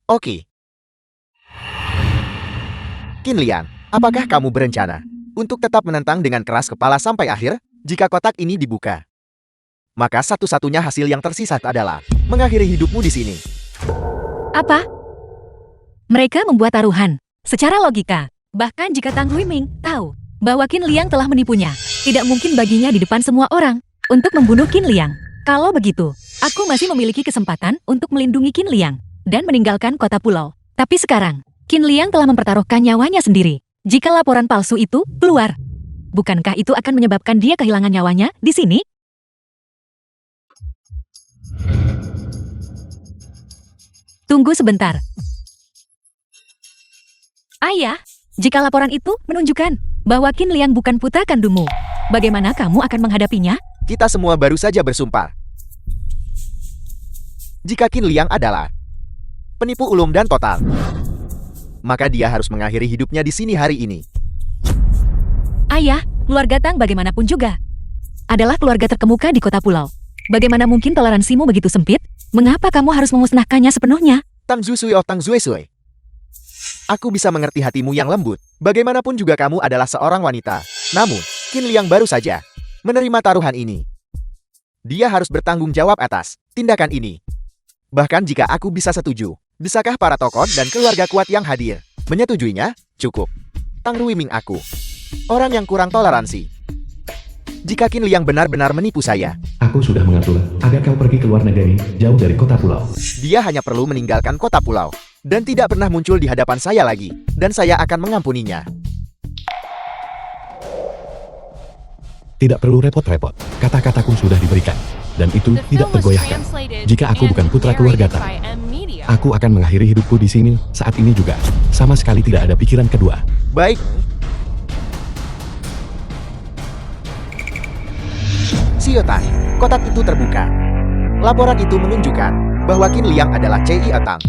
[SPEAKER 3] Oke. Qin Liang, apakah kamu berencana untuk tetap menentang dengan keras kepala sampai akhir? Jika kotak ini dibuka, maka satu-satunya hasil yang tersisa adalah mengakhiri hidupmu di sini.
[SPEAKER 1] Apa? Mereka membuat taruhan. Secara logika, bahkan jika Tang Huiming tahu bahwa Qin Liang telah menipunya, tidak mungkin baginya di depan semua orang untuk membunuh Qin Liang. Kalau begitu, aku masih memiliki kesempatan untuk melindungi Qin Liang dan meninggalkan kota pulau. Tapi sekarang, Qin Liang telah mempertaruhkan nyawanya sendiri. Jika laporan palsu itu keluar, bukankah itu akan menyebabkan dia kehilangan nyawanya di sini? Tunggu sebentar. Ayah, jika laporan itu menunjukkan bahwa Qin Liang bukan putra kandungmu, bagaimana kamu akan menghadapinya?
[SPEAKER 3] Kita semua baru saja bersumpah. Jika Qin Liang adalah penipu ulum dan total, maka dia harus mengakhiri hidupnya di sini hari ini.
[SPEAKER 1] Ayah, keluarga Tang bagaimanapun juga adalah keluarga terkemuka di kota pulau. Bagaimana mungkin toleransimu begitu sempit? Mengapa kamu harus memusnahkannya sepenuhnya?
[SPEAKER 3] Tang Zusui oh Tang Zuesui. Aku bisa mengerti hatimu yang lembut. Bagaimanapun juga kamu adalah seorang wanita. Namun, Qin Liang baru saja menerima taruhan ini. Dia harus bertanggung jawab atas tindakan ini. Bahkan jika aku bisa setuju, bisakah para tokoh dan keluarga kuat yang hadir menyetujuinya? Cukup. Tang Ruiming aku, orang yang kurang toleransi. Jika Qin Liang benar-benar menipu saya,
[SPEAKER 2] Aku sudah mengatur agar kau pergi ke luar negeri, jauh dari kota pulau.
[SPEAKER 3] dia hanya perlu meninggalkan kota pulau dan tidak pernah muncul di hadapan saya lagi, dan saya akan mengampuninya.
[SPEAKER 2] Tidak perlu repot-repot, kata-kataku sudah diberikan. Dan itu
[SPEAKER 4] The
[SPEAKER 2] tidak
[SPEAKER 4] film was
[SPEAKER 2] tergoyahkan.
[SPEAKER 4] translated
[SPEAKER 2] Jika aku
[SPEAKER 4] and
[SPEAKER 2] bukan putra keluarga
[SPEAKER 4] narrated
[SPEAKER 2] Tang,
[SPEAKER 4] by M Media.
[SPEAKER 2] aku akan mengakhiri hidupku di sini saat ini juga. Sama sekali tidak ada pikiran kedua.
[SPEAKER 3] Baik. Siotai, kotak itu terbuka. Laporan itu menunjukkan bahwa Qin Liang adalah Cai Etang,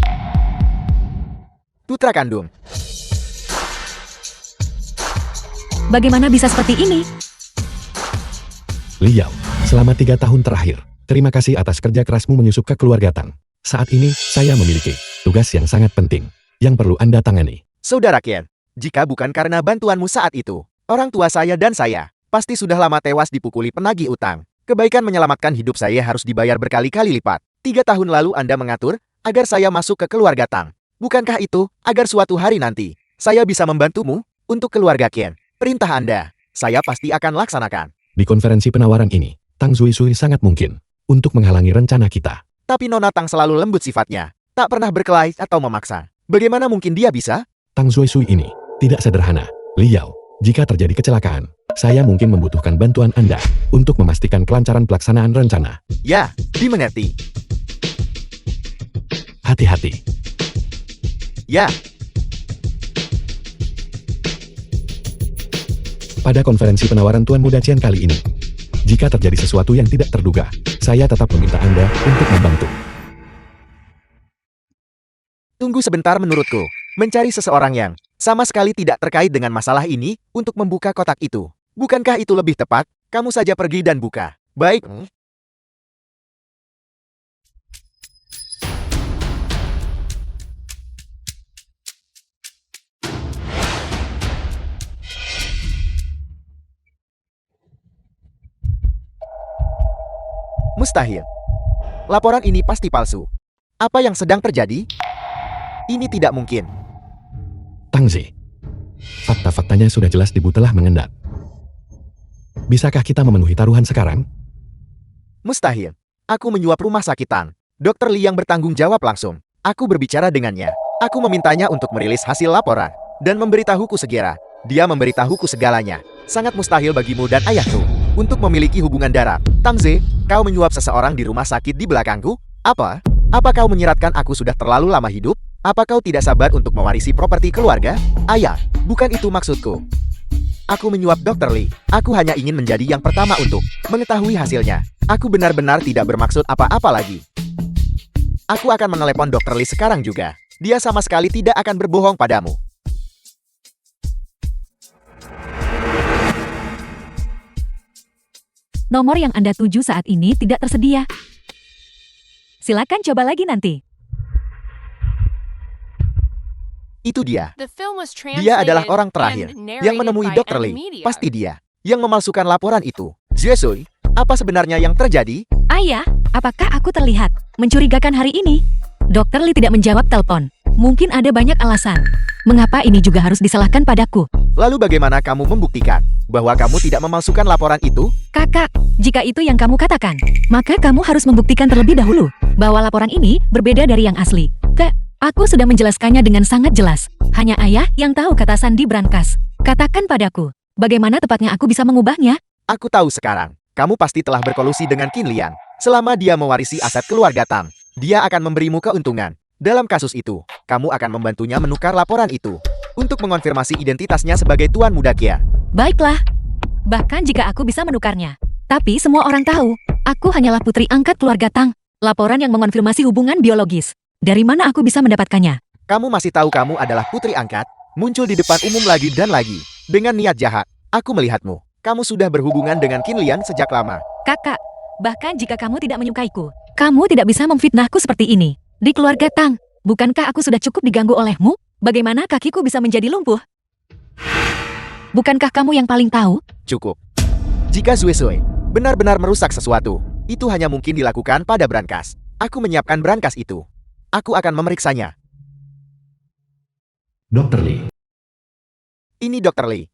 [SPEAKER 3] putra kandung.
[SPEAKER 1] Bagaimana bisa seperti ini?
[SPEAKER 2] Liao, selama 3 tahun terakhir, terima kasih atas kerja kerasmu menyusup ke keluarga Tang. Saat ini, saya memiliki tugas yang sangat penting yang perlu Anda tangani.
[SPEAKER 3] Saudara Qian, jika bukan karena bantuanmu saat itu, orang tua saya dan saya pasti sudah lama tewas dipukuli penagih utang. Kebaikan menyelamatkan hidup saya harus dibayar berkali-kali lipat. 3 tahun lalu Anda mengatur agar saya masuk ke keluarga Tang. Bukankah itu agar suatu hari nanti saya bisa membantumu untuk keluarga Qian? Perintah Anda, saya pasti akan laksanakan.
[SPEAKER 2] Di konferensi penawaran ini, Tang Sui Sui sangat mungkin untuk menghalangi rencana kita.
[SPEAKER 3] Tapi Nona Tang selalu lembut sifatnya, tak pernah berkelahi atau memaksa. Bagaimana mungkin dia bisa?
[SPEAKER 2] Tang Sui Sui ini tidak sederhana. Liao, jika terjadi kecelakaan, saya mungkin membutuhkan bantuan Anda untuk memastikan kelancaran pelaksanaan rencana.
[SPEAKER 3] Ya, dimengerti.
[SPEAKER 2] Hati-hati.
[SPEAKER 3] Ya.
[SPEAKER 2] pada konferensi penawaran Tuan Muda Chen kali ini. Jika terjadi sesuatu yang tidak terduga, saya tetap meminta Anda untuk membantu.
[SPEAKER 3] Tunggu sebentar menurutku. Mencari seseorang yang sama sekali tidak terkait dengan masalah ini untuk membuka kotak itu. Bukankah itu lebih tepat? Kamu saja pergi dan buka. Baik. Mustahil. Laporan ini pasti palsu. Apa yang sedang terjadi? Ini tidak mungkin.
[SPEAKER 2] Tang Zi, fakta-faktanya sudah jelas Dibu telah mengendap. Bisakah kita memenuhi taruhan sekarang?
[SPEAKER 3] Mustahil. Aku menyuap rumah sakit Tang. Dr. Li yang bertanggung jawab langsung. Aku berbicara dengannya. Aku memintanya untuk merilis hasil laporan dan memberitahuku segera. Dia memberitahuku segalanya. Sangat mustahil bagimu dan ayahku untuk memiliki hubungan darah. Tang Zi, kau menyuap seseorang di rumah sakit di belakangku? Apa? Apa kau menyiratkan aku sudah terlalu lama hidup? Apa kau tidak sabar untuk mewarisi properti keluarga? Ayah, bukan itu maksudku. Aku menyuap Dr. Li. Aku hanya ingin menjadi yang pertama untuk mengetahui hasilnya. Aku benar-benar tidak bermaksud apa-apa lagi. Aku akan menelepon Dr. Li sekarang juga. Dia sama sekali tidak akan berbohong padamu.
[SPEAKER 1] Nomor yang Anda tuju saat ini tidak tersedia. Silakan coba lagi nanti.
[SPEAKER 3] Itu dia.
[SPEAKER 4] The film was
[SPEAKER 3] Dia adalah
[SPEAKER 4] translated
[SPEAKER 3] orang terakhir
[SPEAKER 4] and narrated
[SPEAKER 3] yang menemui
[SPEAKER 4] by
[SPEAKER 3] Dr.
[SPEAKER 4] M
[SPEAKER 3] Li.
[SPEAKER 4] Media.
[SPEAKER 3] Pasti dia yang memalsukan laporan itu. Zhuesui, apa sebenarnya yang terjadi?
[SPEAKER 1] Ayah, apakah aku terlihat mencurigakan hari ini? Dr. Li tidak menjawab telepon. Mungkin ada banyak alasan. Mengapa ini juga harus disalahkan padaku?
[SPEAKER 3] Lalu bagaimana kamu membuktikan bahwa kamu tidak memalsukan laporan itu?
[SPEAKER 1] Kakak, jika itu yang kamu katakan, maka kamu harus membuktikan terlebih dahulu bahwa laporan ini berbeda dari yang asli. Aku sudah menjelaskannya dengan sangat jelas. Hanya ayah yang tahu kata sandi brankas. Katakan padaku, bagaimana tepatnya aku bisa mengubahnya?
[SPEAKER 3] Aku tahu sekarang. Kamu pasti telah berkolusi dengan Qin Liang. Selama dia mewarisi aset keluarga Tang, dia akan memberimu keuntungan. Dalam kasus itu, kamu akan membantunya menukar laporan itu untuk mengonfirmasi identitasnya sebagai Tuan Muda Kia.
[SPEAKER 1] Baiklah. Bahkan jika aku bisa menukarnya. Tapi semua orang tahu, aku hanyalah putri angkat keluarga Tang. Laporan yang mengonfirmasi hubungan biologis. Dari mana aku bisa mendapatkannya?
[SPEAKER 3] Kamu masih tahu kamu adalah putri angkat? Muncul di depan umum lagi dan lagi. Dengan niat jahat, aku melihatmu. Kamu sudah berhubungan dengan Qin Liang sejak lama.
[SPEAKER 1] Kakak, bahkan jika kamu tidak menyukaiku, kamu tidak bisa memfitnahku seperti ini. Di keluarga Tang, bukankah aku sudah cukup diganggu olehmu? Bagaimana kakiku bisa menjadi lumpuh? Bukankah kamu yang paling tahu?
[SPEAKER 3] Cukup. Jika Zhuesui benar-benar merusak sesuatu, itu hanya mungkin dilakukan pada brankas. Aku menyiapkan brankas itu. Aku akan memeriksanya.
[SPEAKER 2] Dr. Li.
[SPEAKER 3] Ini Dr. Li.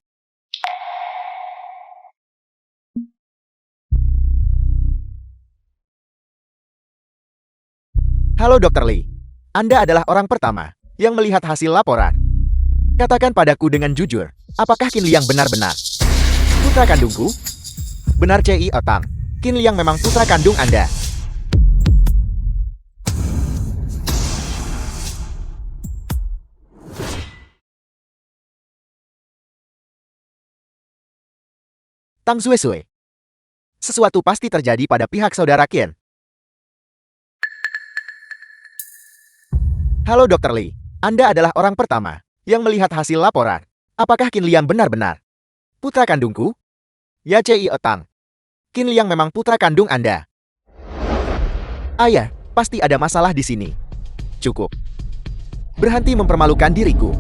[SPEAKER 3] Halo Dr. Li. Anda adalah orang pertama yang melihat hasil laporan. Katakan padaku dengan jujur, apakah Qin Liang benar-benar putra kandungku? Benar Ci Otang, Qin Liang memang putra kandung Anda. Tang Zhuesui. Sesuatu pasti terjadi pada pihak saudara Qin. Halo Dr. Li. Anda adalah orang pertama yang melihat hasil laporan. Apakah Qin Liang benar-benar putra kandungku? Ya Ci Otang. Qin Liang memang putra kandung Anda. Ayah, pasti ada masalah di sini. Cukup. Berhenti mempermalukan diriku.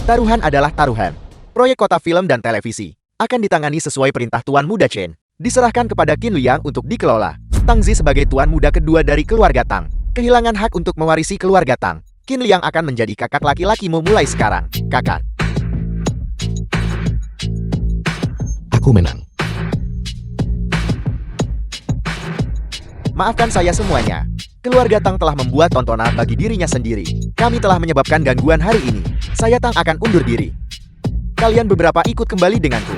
[SPEAKER 3] Taruhan adalah taruhan. Proyek kota film dan televisi akan ditangani sesuai perintah Tuan Muda Chen. Diserahkan kepada Qin Liang untuk dikelola. Tang Zi sebagai tuan muda kedua dari keluarga Tang kehilangan hak untuk mewarisi keluarga Tang. Qin Liang akan menjadi kakak laki-lakimu mulai sekarang. Kakak.
[SPEAKER 2] Aku menang.
[SPEAKER 3] Maafkan saya semuanya. Keluarga Tang telah membuat tontonan bagi dirinya sendiri. Kami telah menyebabkan gangguan hari ini. Saya Tang akan undur diri. Kalian beberapa ikut kembali denganku.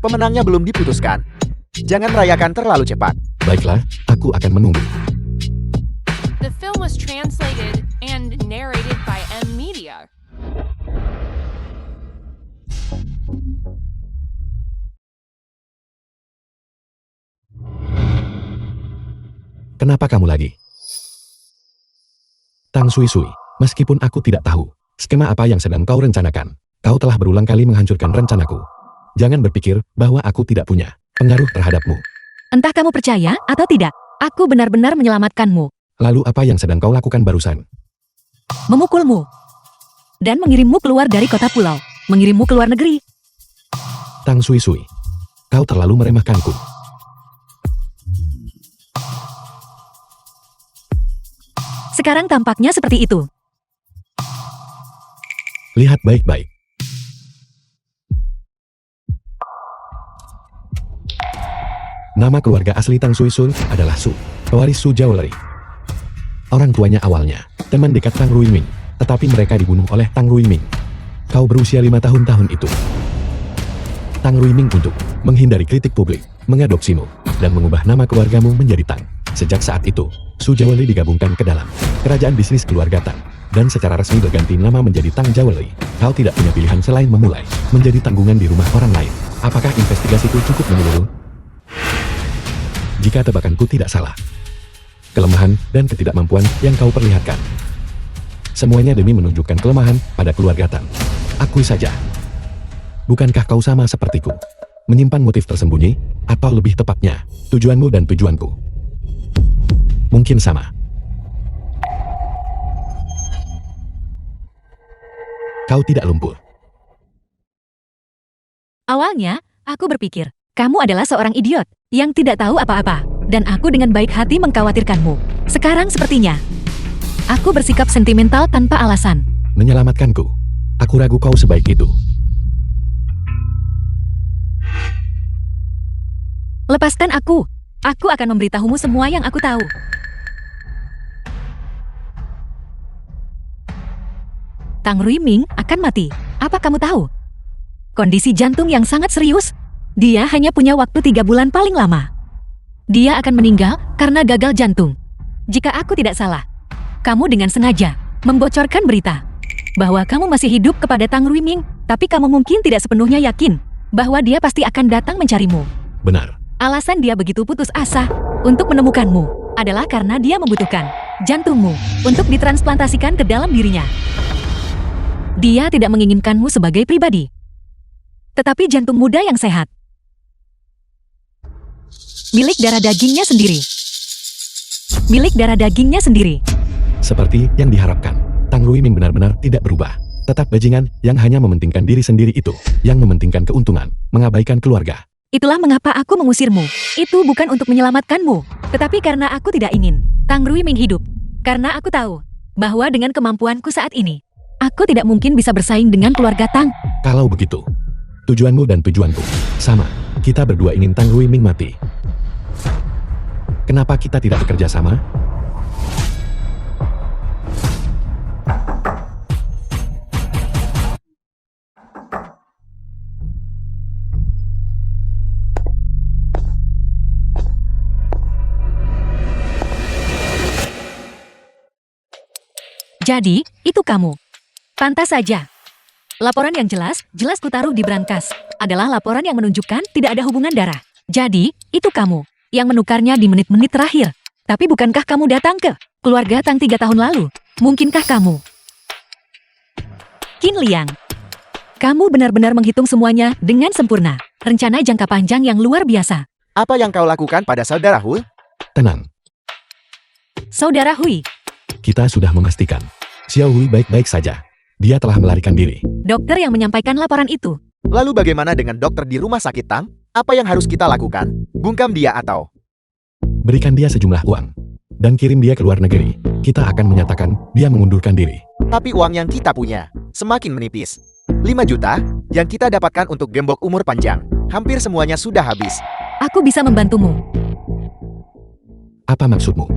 [SPEAKER 3] Pemenangnya belum diputuskan. Jangan merayakan terlalu cepat.
[SPEAKER 2] Baiklah, aku akan menunggu.
[SPEAKER 4] The film was translated and narrated by M Media.
[SPEAKER 2] Kenapa kamu lagi? Tang Sui Sui, meskipun aku tidak tahu skema apa yang sedang kau rencanakan, kau telah berulang kali menghancurkan rencanaku. Jangan berpikir bahwa aku tidak punya pengaruh terhadapmu.
[SPEAKER 1] Entah kamu percaya atau tidak, aku benar-benar menyelamatkanmu,
[SPEAKER 2] Lalu apa yang sedang kau lakukan barusan?
[SPEAKER 1] memukulmu, dan mengirimmu keluar dari kota pulau, mengirimmu ke luar negeri.
[SPEAKER 2] Tang Sui Sui, kau terlalu meremehkanku.
[SPEAKER 1] Sekarang tampaknya seperti itu.
[SPEAKER 2] Lihat baik-baik. Nama keluarga asli Tang Sui Sui adalah Su, pewaris Su Jewelry. Orang tuanya awalnya teman dekat Tang Ruiming, tetapi mereka dibunuh oleh Tang Ruiming. Kau berusia 5 tahun itu. Tang Ruiming untuk menghindari kritik publik, mengadopsimu, dan mengubah nama keluargamu menjadi Tang. Sejak saat itu, Su Jewelry digabungkan ke dalam kerajaan bisnis keluarga Tang, dan secara resmi berganti nama menjadi Tang Jewelry. Kau tidak punya pilihan selain memulai menjadi tanggungan di rumah orang lain. Apakah investigasiku cukup menyeluruh? Jika tebakanku tidak salah, kelemahan dan ketidakmampuan yang kau perlihatkan, semuanya demi menunjukkan kelemahan pada keluarga Tang. Akui saja. Bukankah kau sama sepertiku? Menyimpan motif tersembunyi, atau lebih tepatnya, tujuanmu dan tujuanku? Mungkin sama. Kau tidak lumpuh.
[SPEAKER 1] Awalnya, aku berpikir, kamu adalah seorang idiot yang tidak tahu apa-apa, dan aku dengan baik hati mengkhawatirkanmu. Sekarang sepertinya, aku bersikap sentimental tanpa alasan.
[SPEAKER 2] Menyelamatkanku. Aku ragu kau sebaik itu.
[SPEAKER 1] Lepaskan aku. Aku akan memberitahumu semua yang aku tahu. Tang Ruiming akan mati. Apa kamu tahu? Kondisi jantung yang sangat serius. Dia hanya punya waktu 3 bulan paling lama. Dia akan meninggal karena gagal jantung. Jika aku tidak salah, kamu dengan sengaja membocorkan berita bahwa kamu masih hidup kepada Tang Ruiming, tapi kamu mungkin tidak sepenuhnya yakin bahwa dia pasti akan datang mencarimu.
[SPEAKER 2] Benar.
[SPEAKER 1] Alasan dia begitu putus asa untuk menemukanmu adalah karena dia membutuhkan jantungmu untuk ditransplantasikan ke dalam dirinya. Dia tidak menginginkanmu sebagai pribadi, tetapi jantung muda yang sehat. Milik darah dagingnya sendiri. Milik darah dagingnya sendiri.
[SPEAKER 2] Seperti yang diharapkan, Tang Ruiming benar-benar tidak berubah. Tetap bajingan yang hanya mementingkan diri sendiri itu, yang mementingkan keuntungan, mengabaikan keluarga.
[SPEAKER 1] Itulah mengapa aku mengusirmu. Itu bukan untuk menyelamatkanmu, tetapi karena aku tidak ingin Tang Ruiming hidup. Karena aku tahu bahwa dengan kemampuanku saat ini, aku tidak mungkin bisa bersaing dengan keluarga Tang.
[SPEAKER 2] Kalau begitu, tujuanmu dan tujuanku sama. Kita berdua ingin Tang Ruiming mati. Kenapa kita tidak bekerja sama?
[SPEAKER 1] Jadi, itu kamu. Pantas saja. Laporan yang jelas kutaruh di brankas, adalah laporan yang menunjukkan tidak ada hubungan darah. Jadi, itu kamu yang menukarnya di menit-menit terakhir. Tapi bukankah kamu datang ke keluarga Tang 3 tahun lalu? Mungkinkah kamu? Qin Liang, kamu benar-benar menghitung semuanya dengan sempurna. Rencana jangka panjang yang luar biasa.
[SPEAKER 3] Apa yang kau lakukan pada saudara Hu?
[SPEAKER 2] Tenang,
[SPEAKER 1] Saudara Hui,
[SPEAKER 2] kita sudah memastikan Xiao Hui baik-baik saja. Dia telah melarikan diri.
[SPEAKER 1] dokter yang menyampaikan laporan itu.
[SPEAKER 3] Lalu bagaimana dengan dokter di rumah sakit Tang? Apa yang harus kita lakukan? Bungkam dia atau?
[SPEAKER 2] Berikan dia sejumlah uang dan kirim dia ke luar negeri. Kita akan menyatakan dia mengundurkan diri.
[SPEAKER 3] Tapi uang yang kita punya semakin menipis. 5 juta yang kita dapatkan untuk gembok umur panjang. Hampir semuanya sudah habis.
[SPEAKER 1] Aku bisa membantumu.
[SPEAKER 2] Apa maksudmu?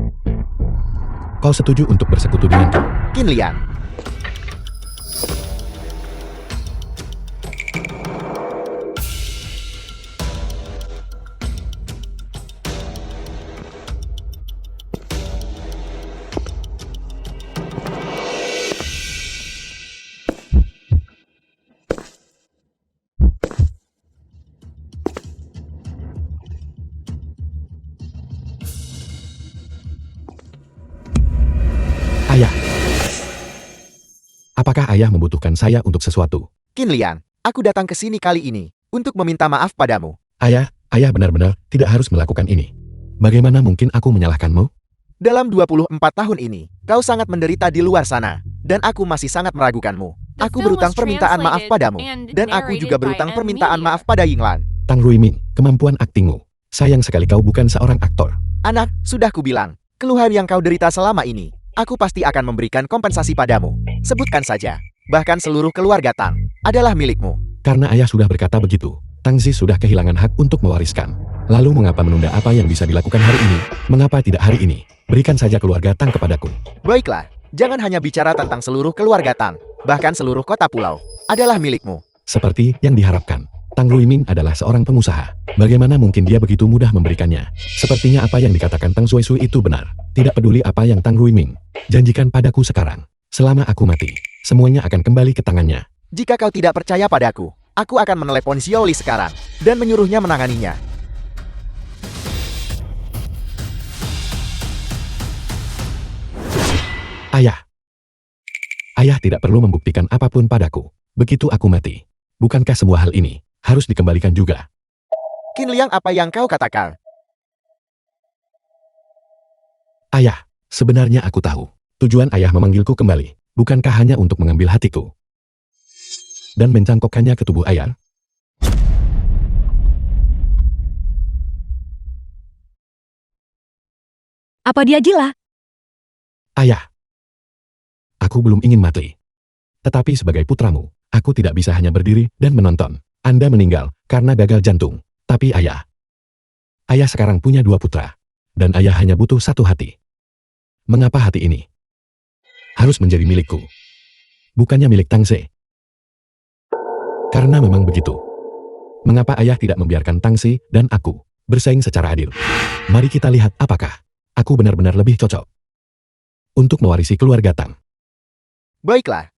[SPEAKER 2] Kau setuju untuk bersekutu denganku?
[SPEAKER 3] Qin Liang,
[SPEAKER 2] Ayah. Apakah ayah membutuhkan saya untuk sesuatu?
[SPEAKER 3] Qin Liang, aku datang ke sini kali ini untuk meminta maaf padamu.
[SPEAKER 2] Ayah benar-benar tidak harus melakukan ini. Bagaimana mungkin aku menyalahkanmu?
[SPEAKER 3] Dalam 24 tahun ini, kau sangat menderita di luar sana, dan aku masih sangat meragukanmu. Aku berutang permintaan maaf padamu, dan aku juga berutang permintaan maaf pada Yinglan.
[SPEAKER 2] Tang Ruiming, kemampuan aktingmu. Sayang sekali kau bukan seorang aktor.
[SPEAKER 3] Anak, sudah kubilang, keluhan yang kau derita selama ini, aku pasti akan memberikan kompensasi padamu. Sebutkan saja, bahkan seluruh keluarga Tang adalah milikmu.
[SPEAKER 2] Karena ayah sudah berkata begitu, Tang Zi sudah kehilangan hak untuk mewariskan. Lalu mengapa menunda apa yang bisa dilakukan hari ini? Mengapa tidak hari ini? Berikan saja keluarga Tang kepadaku.
[SPEAKER 3] Baiklah, jangan hanya bicara tentang seluruh keluarga Tang, bahkan seluruh kota pulau adalah milikmu.
[SPEAKER 2] Seperti yang diharapkan, Tang Ruiming adalah seorang pengusaha. Bagaimana mungkin dia begitu mudah memberikannya? Sepertinya apa yang dikatakan Tang Sui itu benar. Tidak peduli apa yang Tang Ruiming janjikan padaku sekarang. Selama aku mati, semuanya akan kembali ke tangannya.
[SPEAKER 3] Jika kau tidak percaya padaku, aku akan menelepon Xiaoli sekarang dan menyuruhnya menanganinya.
[SPEAKER 2] Ayah tidak perlu membuktikan apapun padaku. Begitu aku mati, bukankah semua hal ini harus dikembalikan juga?
[SPEAKER 3] Qin Liang, apa yang kau katakan?
[SPEAKER 2] Ayah, sebenarnya aku tahu. Tujuan ayah memanggilku kembali, bukankah hanya untuk mengambil hatiku dan mencangkokkannya ke tubuh ayah?
[SPEAKER 1] Apa dia gila?
[SPEAKER 2] Ayah, aku belum ingin mati. Tetapi sebagai putramu, aku tidak bisa hanya berdiri dan menonton Anda meninggal karena gagal jantung. Tapi ayah sekarang punya 2 putra, dan ayah hanya butuh 1 hati. Mengapa hati ini harus menjadi milikku, bukannya milik Tang Zi? Karena memang begitu. Mengapa ayah tidak membiarkan Tang Zi dan aku bersaing secara adil? Mari kita lihat apakah aku benar-benar lebih cocok untuk mewarisi keluarga Tang.
[SPEAKER 3] Baiklah.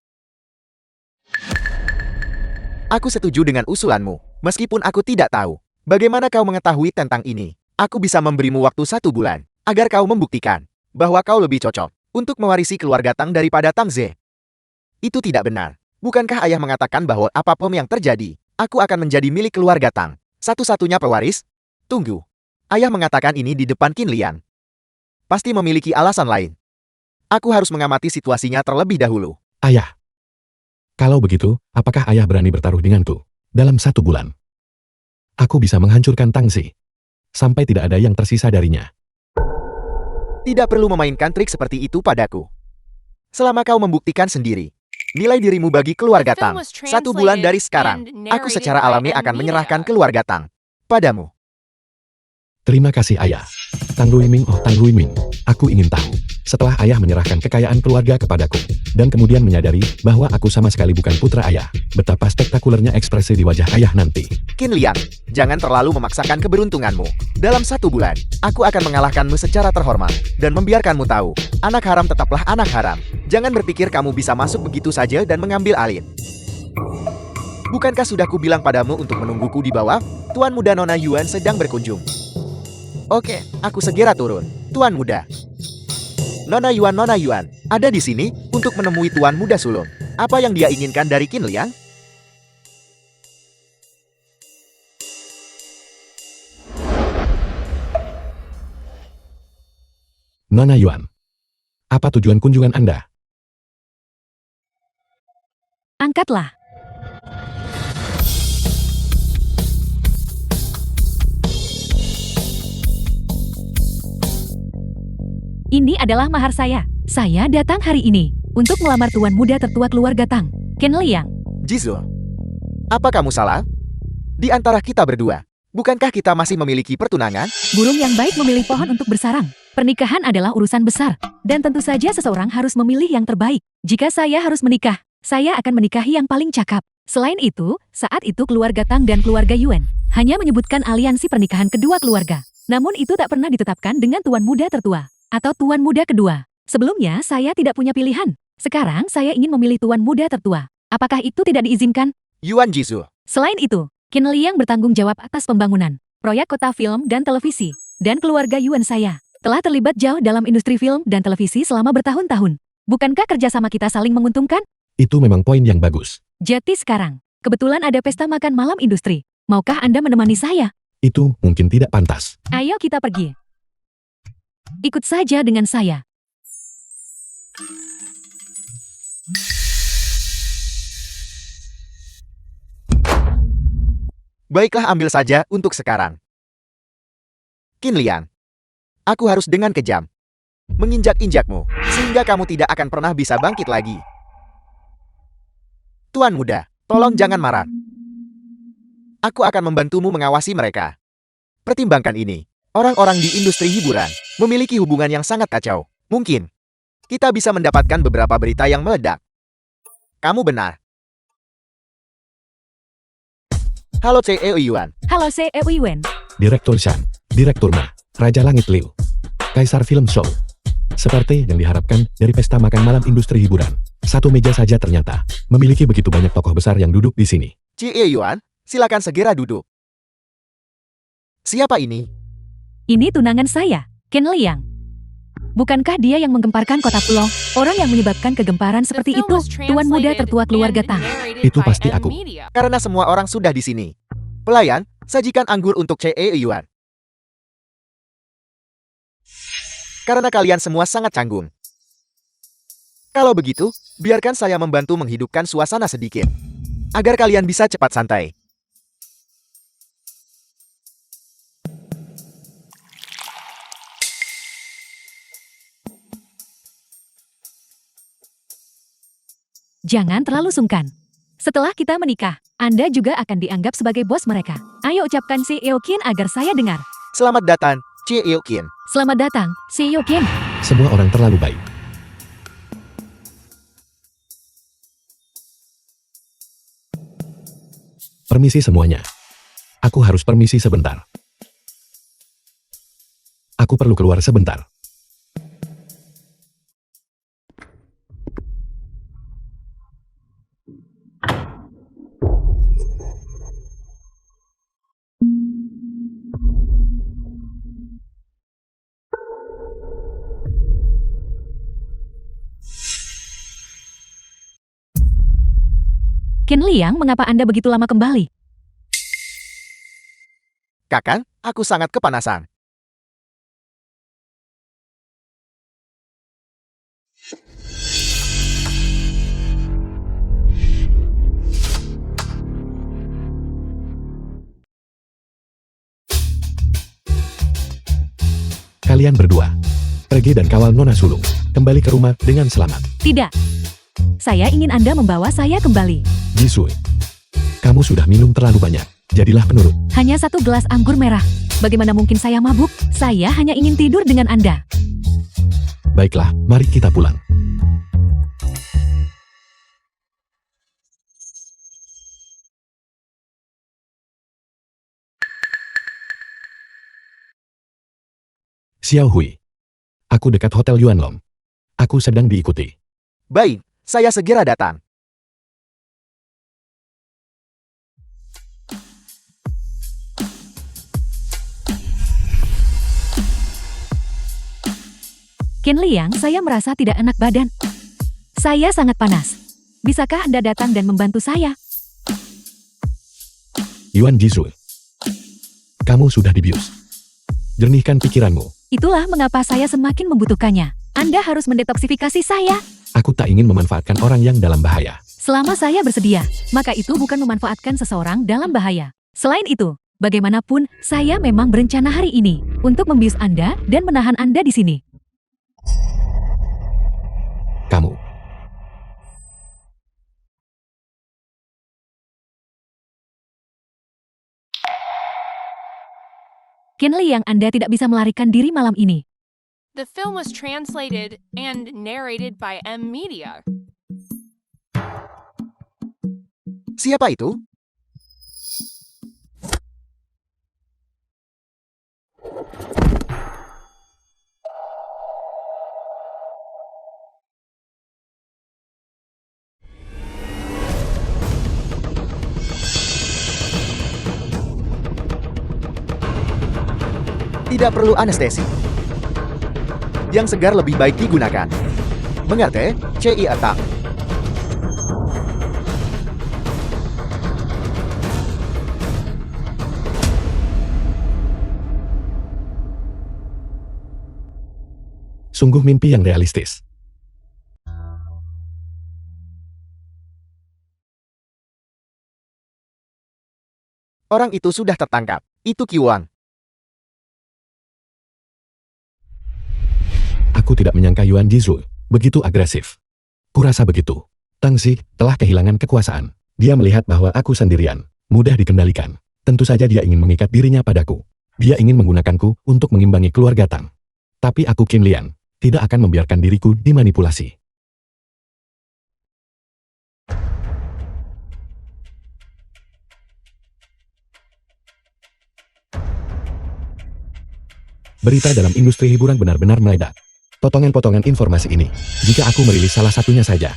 [SPEAKER 3] Aku setuju dengan usulanmu, meskipun aku tidak tahu bagaimana kau mengetahui tentang ini. Aku bisa memberimu waktu 1 bulan, agar kau membuktikan bahwa kau lebih cocok untuk mewarisi keluarga Tang daripada Tang Zi. Itu tidak benar. Bukankah ayah mengatakan bahwa apapun yang terjadi, aku akan menjadi milik keluarga Tang, satu-satunya pewaris? Tunggu. Ayah mengatakan ini di depan Qin Liang. Pasti memiliki alasan lain. Aku harus mengamati situasinya terlebih dahulu.
[SPEAKER 2] Ayah, kalau begitu, apakah ayah berani bertaruh denganku? Dalam 1 bulan, aku bisa menghancurkan Tang Zi sampai tidak ada yang tersisa darinya.
[SPEAKER 3] Tidak perlu memainkan trik seperti itu padaku. Selama kau membuktikan sendiri nilai dirimu bagi keluarga Tang, 1 bulan dari sekarang, aku secara alami akan menyerahkan keluarga Tang padamu.
[SPEAKER 2] Terima kasih ayah. Tang Ruiming, oh Tang Ruiming, aku ingin tahu. Setelah ayah menyerahkan kekayaan keluarga kepadaku, dan kemudian menyadari bahwa aku sama sekali bukan putra ayah, betapa spektakulernya ekspresi di wajah ayah nanti.
[SPEAKER 3] Qin Liang, jangan terlalu memaksakan keberuntunganmu. Dalam 1 bulan, aku akan mengalahkanmu secara terhormat, dan membiarkanmu tahu, anak haram tetaplah anak haram. Jangan berpikir kamu bisa masuk begitu saja dan mengambil alih. Bukankah sudah kubilang padamu untuk menungguku di bawah? Tuan Muda Nona Yuan sedang berkunjung. Oke, aku segera turun. Tuan Muda. Nona Yuan, ada di sini untuk menemui Tuan Muda Sulung. Apa yang dia inginkan dari Qin Liang?
[SPEAKER 2] Nona Yuan, apa tujuan kunjungan Anda?
[SPEAKER 1] Angkatlah. Ini adalah mahar saya. Saya datang hari ini untuk melamar tuan muda tertua keluarga Tang, Qin Liang.
[SPEAKER 3] Jizu, apa kamu salah? Di antara kita berdua, bukankah kita masih memiliki pertunangan?
[SPEAKER 1] Burung yang baik memilih pohon untuk bersarang. Pernikahan adalah urusan besar, dan tentu saja seseorang harus memilih yang terbaik. Jika saya harus menikah, saya akan menikahi yang paling cakap. Selain itu, saat itu keluarga Tang dan keluarga Yuan hanya menyebutkan aliansi pernikahan kedua keluarga. Namun itu tak pernah ditetapkan dengan tuan muda tertua atau tuan muda kedua. Sebelumnya saya tidak punya pilihan. Sekarang saya ingin memilih tuan muda tertua. Apakah itu tidak diizinkan?
[SPEAKER 3] Yuan Jizu.
[SPEAKER 1] Selain itu, Qin Liang bertanggung jawab atas pembangunan proyek kota film dan televisi, dan keluarga Yuan saya telah terlibat jauh dalam industri film dan televisi selama bertahun-tahun. Bukankah kerjasama kita saling menguntungkan?
[SPEAKER 2] Itu memang poin yang bagus.
[SPEAKER 1] Jadi sekarang, kebetulan ada pesta makan malam industri. Maukah Anda menemani saya?
[SPEAKER 2] Itu mungkin tidak pantas.
[SPEAKER 1] Ayo kita pergi. Ikut saja dengan saya.
[SPEAKER 3] Baiklah, ambil saja untuk sekarang. Qin Liang, aku harus dengan kejam menginjak-injakmu, sehingga kamu tidak akan pernah bisa bangkit lagi. Tuan muda, tolong jangan marah. Aku akan membantumu mengawasi mereka. Pertimbangkan ini. Orang-orang di industri hiburan memiliki hubungan yang sangat kacau. Mungkin kita bisa mendapatkan beberapa berita yang meledak. Kamu benar. Halo CEO Yuan.
[SPEAKER 1] Halo CEO Yuan.
[SPEAKER 2] Direktur Shan, Direktur Ma, Raja Langit Liu, Kaisar Film Show. Seperti yang diharapkan dari pesta makan malam industri hiburan. Satu meja saja ternyata memiliki begitu banyak tokoh besar yang duduk di sini.
[SPEAKER 3] CEO Yuan, silakan segera duduk. Siapa ini?
[SPEAKER 1] Ini tunangan saya, Qin Liang. Bukankah dia yang menggemparkan kota pulau? Orang yang menyebabkan kegemparan seperti itu, tuan muda tertua keluarga Tang.
[SPEAKER 2] Itu pasti aku.
[SPEAKER 3] Karena semua orang sudah di sini. Pelayan, sajikan anggur untuk CEO Yuan. Karena kalian semua sangat canggung. Kalau begitu, biarkan saya membantu menghidupkan suasana sedikit. Agar kalian bisa cepat santai.
[SPEAKER 1] Jangan terlalu sungkan. Setelah kita menikah, Anda juga akan dianggap sebagai bos mereka. Ayo ucapkan CEO Qin agar saya dengar.
[SPEAKER 3] Selamat datang, CEO Qin.
[SPEAKER 1] Selamat datang, CEO Qin.
[SPEAKER 2] Semua orang terlalu baik. Permisi semuanya. Aku harus permisi sebentar. Aku perlu keluar sebentar.
[SPEAKER 1] Qin Liang, mengapa Anda begitu lama kembali?
[SPEAKER 3] Kakang, aku sangat kepanasan.
[SPEAKER 2] Kalian berdua, pergi dan kawal Nona Sulung kembali ke rumah dengan selamat.
[SPEAKER 1] Tidak. Saya ingin Anda membawa saya kembali.
[SPEAKER 2] Jisoo, kamu sudah minum terlalu banyak. Jadilah penurut.
[SPEAKER 1] Hanya 1 gelas anggur merah. Bagaimana mungkin saya mabuk? Saya hanya ingin tidur dengan Anda.
[SPEAKER 2] Baiklah, mari kita pulang. Xiao Hui. Aku dekat Hotel Yuanlong. Aku sedang diikuti.
[SPEAKER 3] Baik, saya segera datang.
[SPEAKER 1] Qin Liang, saya merasa tidak enak badan. Saya sangat panas. Bisakah Anda datang dan membantu saya?
[SPEAKER 2] Yuan Jisoo. Kamu sudah dibius. Jernihkan pikiranmu.
[SPEAKER 1] Itulah mengapa saya semakin membutuhkannya. Anda harus mendetoksifikasi saya.
[SPEAKER 2] Aku tak ingin memanfaatkan orang yang dalam bahaya.
[SPEAKER 1] Selama saya bersedia, maka itu bukan memanfaatkan seseorang dalam bahaya. Selain itu, bagaimanapun, saya memang berencana hari ini untuk membius Anda dan menahan Anda di sini.
[SPEAKER 2] Kamu.
[SPEAKER 1] Qin Liang, Anda tidak bisa melarikan diri malam ini.
[SPEAKER 4] The film was translated and narrated by M Media.
[SPEAKER 3] Siapa itu? Tidak perlu anestesi. Yang segar lebih baik digunakan. Mengerti? CI Atang.
[SPEAKER 2] Sungguh mimpi yang realistis.
[SPEAKER 3] Orang itu sudah tertangkap. Itu Qiwang.
[SPEAKER 2] Aku tidak menyangka Yuan Jizu begitu agresif. Kurasa begitu. Tang Zi telah kehilangan kekuasaan. Dia melihat bahwa aku sendirian, mudah dikendalikan. Tentu saja dia ingin mengikat dirinya padaku. Dia ingin menggunakanku untuk mengimbangi keluarga Tang. Tapi aku Qin Liang, tidak akan membiarkan diriku dimanipulasi. Berita dalam industri hiburan benar-benar meledak. Potongan-potongan informasi ini, jika aku merilis salah satunya saja,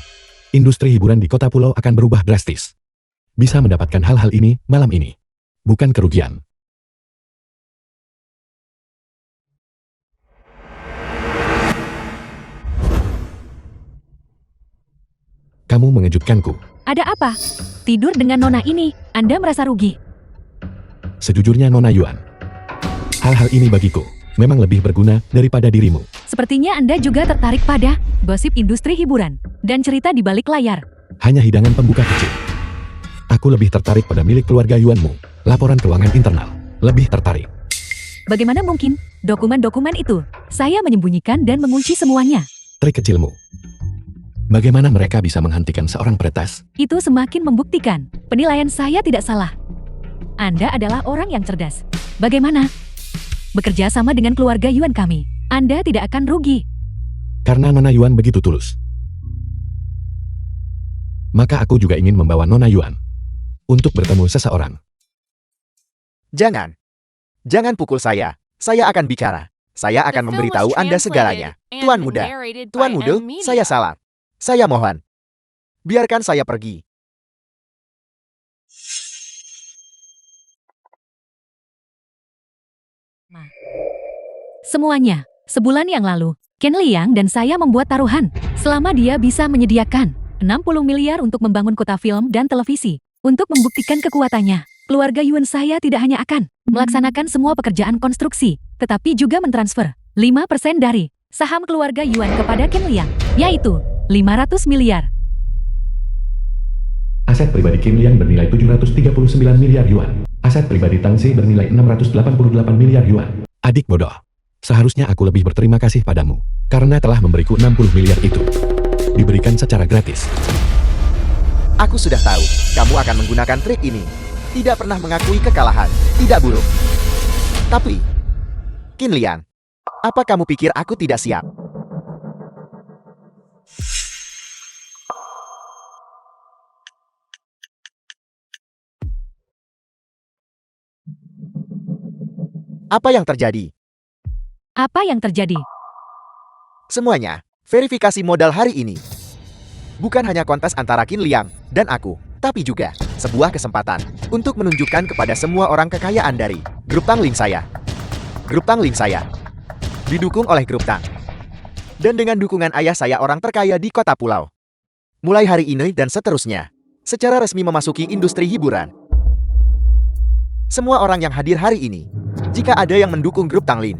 [SPEAKER 2] industri hiburan di kota pulau akan berubah drastis. Bisa mendapatkan hal-hal ini malam ini. Bukan kerugian. Kamu mengejutkanku.
[SPEAKER 1] Ada apa? Tidur dengan nona ini, Anda merasa rugi.
[SPEAKER 2] Sejujurnya Nona Yuan, hal-hal ini bagiku memang lebih berguna daripada dirimu.
[SPEAKER 1] Sepertinya Anda juga tertarik pada gosip industri hiburan dan cerita di balik layar.
[SPEAKER 2] Hanya hidangan pembuka kecil. Aku lebih tertarik pada milik keluarga Yuanmu, laporan keuangan internal. Lebih tertarik.
[SPEAKER 1] Bagaimana mungkin? Dokumen-dokumen itu, saya menyembunyikan dan mengunci semuanya.
[SPEAKER 2] Trik kecilmu. Bagaimana mereka bisa menghentikan seorang peretas?
[SPEAKER 1] Itu semakin membuktikan penilaian saya tidak salah. Anda adalah orang yang cerdas. Bagaimana? Bekerja sama dengan keluarga Yuan kami, Anda tidak akan rugi.
[SPEAKER 2] Karena Nona Yuan begitu tulus. Maka aku juga ingin membawa Nona Yuan untuk bertemu seseorang.
[SPEAKER 3] Jangan. Jangan pukul saya. Saya akan bicara. Saya akan memberitahu Anda segalanya. Tuan Muda. Tuan Muda, saya salah. Saya mohon. Biarkan saya pergi.
[SPEAKER 1] Semuanya, sebulan yang lalu, Ken Liang dan saya membuat taruhan. Selama dia bisa menyediakan 60 miliar untuk membangun kota film dan televisi. Untuk membuktikan kekuatannya, keluarga Yuan saya tidak hanya akan melaksanakan semua pekerjaan konstruksi, tetapi juga mentransfer 5% dari saham keluarga Yuan kepada Ken Liang, yaitu 500 miliar.
[SPEAKER 2] Aset pribadi Qin Liang bernilai 739 miliar yuan. Aset pribadi Tang Zi bernilai 688 miliar yuan. Adik bodoh. Seharusnya aku lebih berterima kasih padamu, karena telah memberiku 60 miliar itu. Diberikan secara gratis.
[SPEAKER 3] Aku sudah tahu, kamu akan menggunakan trik ini. Tidak pernah mengakui kekalahan. Tidak buruk. Tapi, Qin Liang, apa kamu pikir aku tidak siap? Apa yang terjadi?
[SPEAKER 1] Apa yang terjadi?
[SPEAKER 3] Semuanya, verifikasi modal hari ini. Bukan hanya kontes antara Qin Liang dan aku, tapi juga sebuah kesempatan untuk menunjukkan kepada semua orang kekayaan dari grup Tangling saya. Grup Tangling saya didukung oleh grup Tang. Dan dengan dukungan ayah saya orang terkaya di kota pulau. Mulai hari ini dan seterusnya, secara resmi memasuki industri hiburan. Semua orang yang hadir hari ini, jika ada yang mendukung grup Tanglin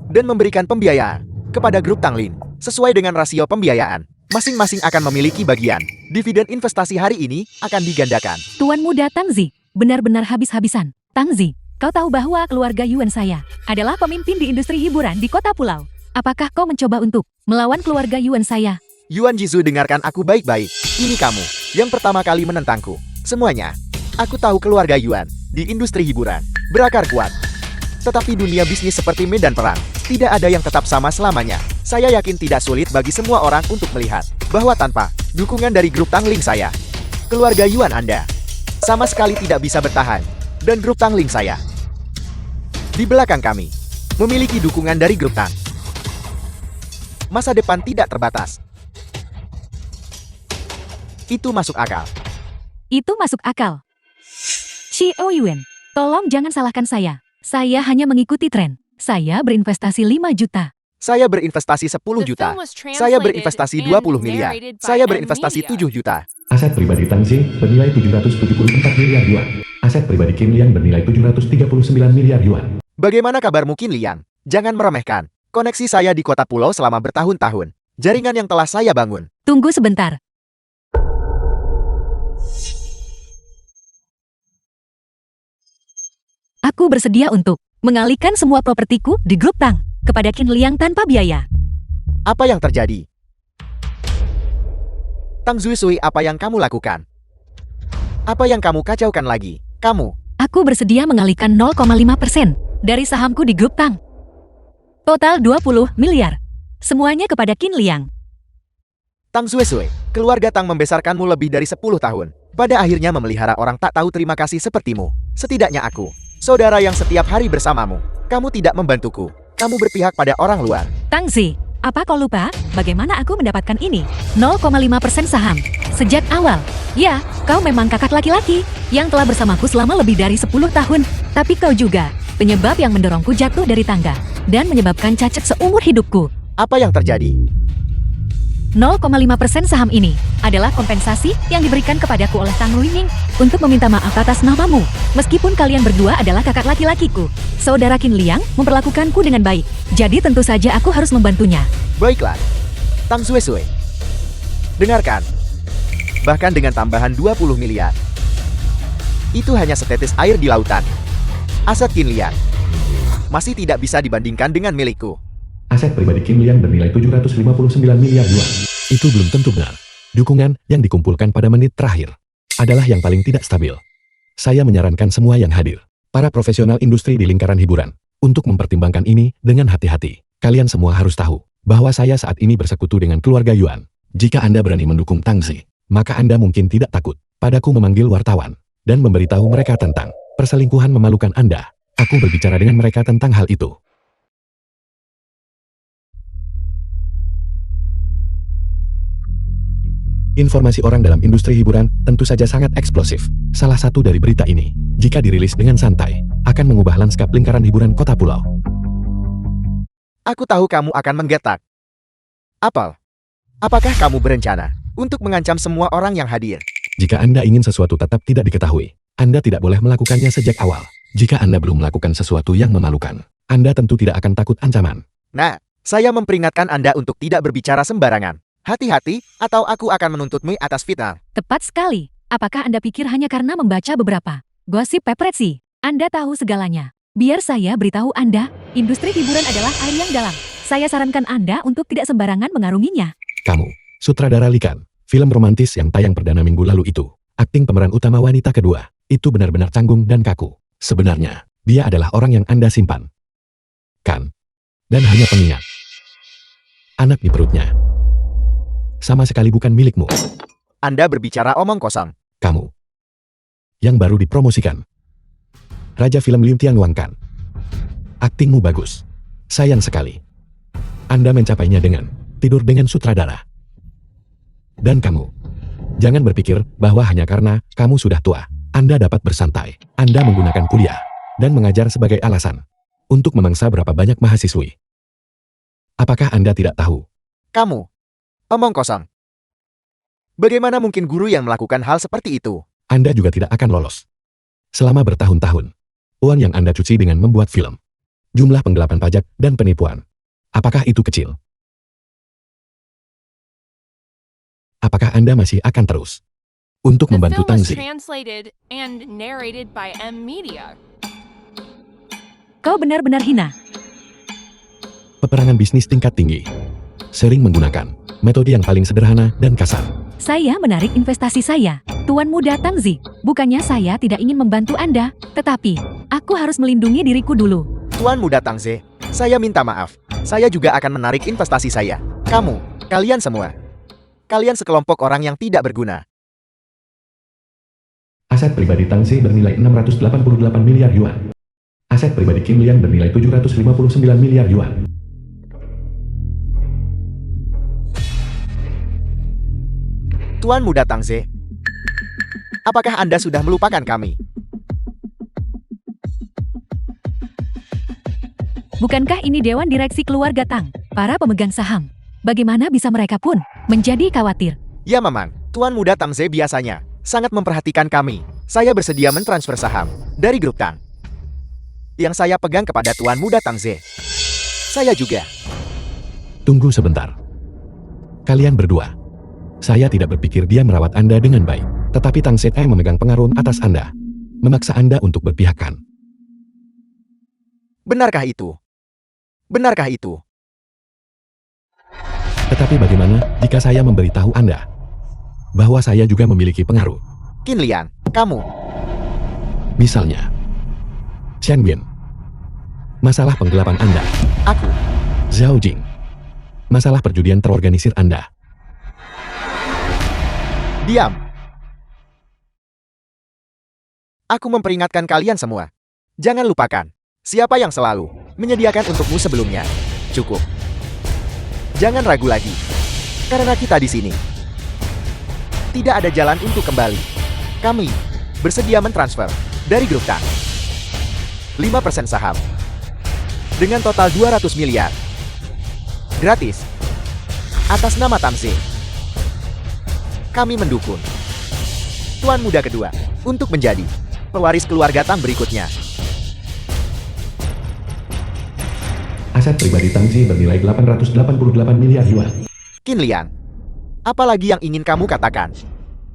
[SPEAKER 3] dan memberikan pembiayaan kepada grup Tanglin sesuai dengan rasio pembiayaan, masing-masing akan memiliki bagian. Dividen investasi hari ini akan digandakan.
[SPEAKER 1] Tuan Muda Tang Zi, benar-benar habis-habisan. Tang Zi, kau tahu bahwa keluarga Yuan saya adalah pemimpin di industri hiburan di kota pulau. Apakah kau mencoba untuk melawan keluarga Yuan saya?
[SPEAKER 3] Yuan Jizu, dengarkan aku baik-baik. Ini kamu yang pertama kali menentangku. Semuanya, aku tahu keluarga Yuan di industri hiburan berakar kuat. Tetapi dunia bisnis seperti medan perang, tidak ada yang tetap sama selamanya. Saya yakin tidak sulit bagi semua orang untuk melihat bahwa tanpa dukungan dari grup Tangling saya, keluarga Yuan Anda sama sekali tidak bisa bertahan. Dan grup Tangling saya di belakang kami memiliki dukungan dari grup Tang. Masa depan tidak terbatas. Itu masuk akal.
[SPEAKER 1] Itu masuk akal. Xiao Yuan, tolong jangan salahkan saya. Saya hanya mengikuti tren. Saya berinvestasi 5 juta.
[SPEAKER 3] Saya berinvestasi 10
[SPEAKER 4] The
[SPEAKER 3] juta.
[SPEAKER 4] film was
[SPEAKER 3] Saya
[SPEAKER 4] translated
[SPEAKER 3] berinvestasi
[SPEAKER 4] and
[SPEAKER 3] 20 miliar.
[SPEAKER 4] narrated by
[SPEAKER 3] Saya
[SPEAKER 4] M
[SPEAKER 3] berinvestasi
[SPEAKER 4] Media.
[SPEAKER 3] 7 juta.
[SPEAKER 2] Aset pribadi Tang Zi bernilai 774 miliar yuan. Aset pribadi Qin Liang bernilai 739 miliar yuan.
[SPEAKER 3] Bagaimana kabarmu Qin Liang? Jangan meremehkan. Koneksi saya di kota pulau selama bertahun-tahun. Jaringan yang telah saya bangun.
[SPEAKER 1] Tunggu sebentar. Aku bersedia untuk mengalihkan semua propertiku di grup Tang kepada Qin Liang tanpa biaya.
[SPEAKER 3] Apa yang terjadi? Tang Zuisui, apa yang kamu lakukan? Apa yang kamu kacaukan lagi? Kamu.
[SPEAKER 1] Aku bersedia mengalihkan 0,5% dari sahamku di grup Tang. Total 20 miliar. Semuanya kepada Qin Liang.
[SPEAKER 3] Tang Zuisui, keluarga Tang membesarkanmu lebih dari 10 tahun. Pada akhirnya memelihara orang tak tahu terima kasih sepertimu. Setidaknya aku, saudara yang setiap hari bersamamu. Kamu tidak membantuku. Kamu berpihak pada orang luar.
[SPEAKER 1] Tang Zi, apa kau lupa bagaimana aku mendapatkan ini? 0,5% saham. Sejak awal. Ya, kau memang kakak laki-laki yang telah bersamaku selama lebih dari 10 tahun. Tapi kau juga penyebab yang mendorongku jatuh dari tangga dan menyebabkan cacat seumur hidupku.
[SPEAKER 3] Apa yang terjadi?
[SPEAKER 1] 0,5% saham ini adalah kompensasi yang diberikan kepadaku oleh Tang Luining untuk meminta maaf atas namamu. Meskipun kalian berdua adalah kakak laki-lakiku, saudara Qin Liang memperlakukanku dengan baik. Jadi tentu saja aku harus membantunya.
[SPEAKER 3] Baiklah. Tang Zuisui. Dengarkan. Bahkan dengan tambahan 20 miliar. Itu hanya setetes air di lautan. Aset Qin Liang masih tidak bisa dibandingkan dengan milikku.
[SPEAKER 2] Aset pribadi Qin Liang bernilai 759 miliar yuan. Itu belum tentu benar. Dukungan yang dikumpulkan pada menit terakhir adalah yang paling tidak stabil. Saya menyarankan semua yang hadir, para profesional industri di lingkaran hiburan, untuk mempertimbangkan ini dengan hati-hati. Kalian semua harus tahu bahwa saya saat ini bersekutu dengan keluarga Yuan. Jika Anda berani mendukung Tang Zi, maka Anda mungkin tidak takut padaku memanggil wartawan dan memberitahu mereka tentang perselingkuhan memalukan Anda. Aku berbicara dengan mereka tentang hal itu. Informasi orang dalam industri hiburan tentu saja sangat eksplosif. Salah satu dari berita ini, jika dirilis dengan santai, akan mengubah lanskap lingkaran hiburan kota pulau.
[SPEAKER 3] Aku tahu kamu akan menggetak. Apel, apakah kamu berencana untuk mengancam semua orang yang hadir?
[SPEAKER 2] Jika Anda ingin sesuatu tetap tidak diketahui, Anda tidak boleh melakukannya sejak awal. Jika Anda belum melakukan sesuatu yang memalukan, Anda tentu tidak akan takut ancaman.
[SPEAKER 3] Nah, saya memperingatkan Anda untuk tidak berbicara sembarangan. Hati-hati, atau aku akan menuntutmu atas fitnah.
[SPEAKER 1] Tepat sekali. Apakah Anda pikir hanya karena membaca beberapa gosip paparazzi, Anda tahu segalanya? Biar saya beritahu Anda, industri hiburan adalah air yang dalam. Saya sarankan Anda untuk tidak sembarangan mengarunginya.
[SPEAKER 2] Kamu, sutradara Likan, film romantis yang tayang perdana minggu lalu itu, akting pemeran utama wanita kedua, itu benar-benar canggung dan kaku. Sebenarnya, dia adalah orang yang Anda simpan. Kan? Dan hanya pengingat. Anak di perutnya sama sekali bukan milikmu.
[SPEAKER 3] Anda berbicara omong kosong.
[SPEAKER 2] Kamu yang baru dipromosikan. Raja film Lim Tianluang kan? Aktingmu bagus. Sayang sekali Anda mencapainya dengan tidur dengan sutradara. Dan kamu, jangan berpikir bahwa hanya karena kamu sudah tua, Anda dapat bersantai. Anda menggunakan kuliah dan mengajar sebagai alasan untuk memangsa berapa banyak mahasiswi. Apakah Anda tidak tahu?
[SPEAKER 3] Kamu omong kosong. Bagaimana mungkin guru yang melakukan hal seperti itu?
[SPEAKER 2] Anda juga tidak akan lolos. Selama bertahun-tahun, uang yang Anda cuci dengan membuat film, jumlah penggelapan pajak dan penipuan, apakah itu kecil? Apakah Anda masih akan terus untuk
[SPEAKER 4] The
[SPEAKER 2] membantu
[SPEAKER 4] film
[SPEAKER 2] Tang
[SPEAKER 4] was
[SPEAKER 2] Zi?
[SPEAKER 4] translated and narrated by M Media.
[SPEAKER 1] Kau benar-benar hina.
[SPEAKER 2] Peperangan bisnis tingkat tinggi sering menggunakan metode yang paling sederhana dan kasar.
[SPEAKER 1] Saya menarik investasi saya, Tuan Muda Tang Zi. Bukannya saya tidak ingin membantu Anda, tetapi aku harus melindungi diriku dulu.
[SPEAKER 3] Tuan Muda Tang Zi, saya minta maaf. Saya juga akan menarik investasi saya. Kamu, kalian semua. Kalian sekelompok orang yang tidak berguna.
[SPEAKER 2] Aset pribadi Tang Zi bernilai 688 miliar yuan. Aset pribadi Qin Liang bernilai 759 miliar yuan.
[SPEAKER 3] Tuan Muda Tang Zi, apakah Anda sudah melupakan kami?
[SPEAKER 1] Bukankah ini Dewan Direksi Keluarga Tang? Para pemegang saham, bagaimana bisa mereka pun menjadi khawatir?
[SPEAKER 3] Ya Mamang, Tuan Muda Tang Ze biasanya sangat memperhatikan kami. Saya bersedia mentransfer saham dari grup Tang yang saya pegang kepada Tuan Muda Tang Ze. Saya juga.
[SPEAKER 2] Tunggu sebentar. Kalian berdua. Saya tidak berpikir dia merawat Anda dengan baik. Tetapi Tang Ze memegang pengaruh atas Anda. Memaksa Anda untuk berpihakkan.
[SPEAKER 3] Benarkah itu? Benarkah itu?
[SPEAKER 2] Tetapi bagaimana jika saya memberitahu Anda bahwa saya juga memiliki pengaruh?
[SPEAKER 3] Qin Lian, kamu.
[SPEAKER 2] Misalnya, Chen Bin. Masalah penggelapan Anda.
[SPEAKER 3] Aku.
[SPEAKER 2] Zhao Jing. Masalah perjudian terorganisir Anda.
[SPEAKER 3] Diam. Aku memperingatkan kalian semua. Jangan lupakan siapa yang selalu menyediakan untukmu sebelumnya. Cukup. Jangan ragu lagi. Karena kita di sini. Tidak ada jalan untuk kembali. Kami bersedia mentransfer dari grup Tang 5% saham dengan total 200 miliar. Gratis. Atas nama Tang Ze. Kami mendukung Tuan Muda kedua untuk menjadi pewaris keluarga Tang berikutnya.
[SPEAKER 2] Aset pribadi Tang Zi bernilai 888 miliar yuan.
[SPEAKER 3] Qin Lian, apalagi yang ingin kamu katakan?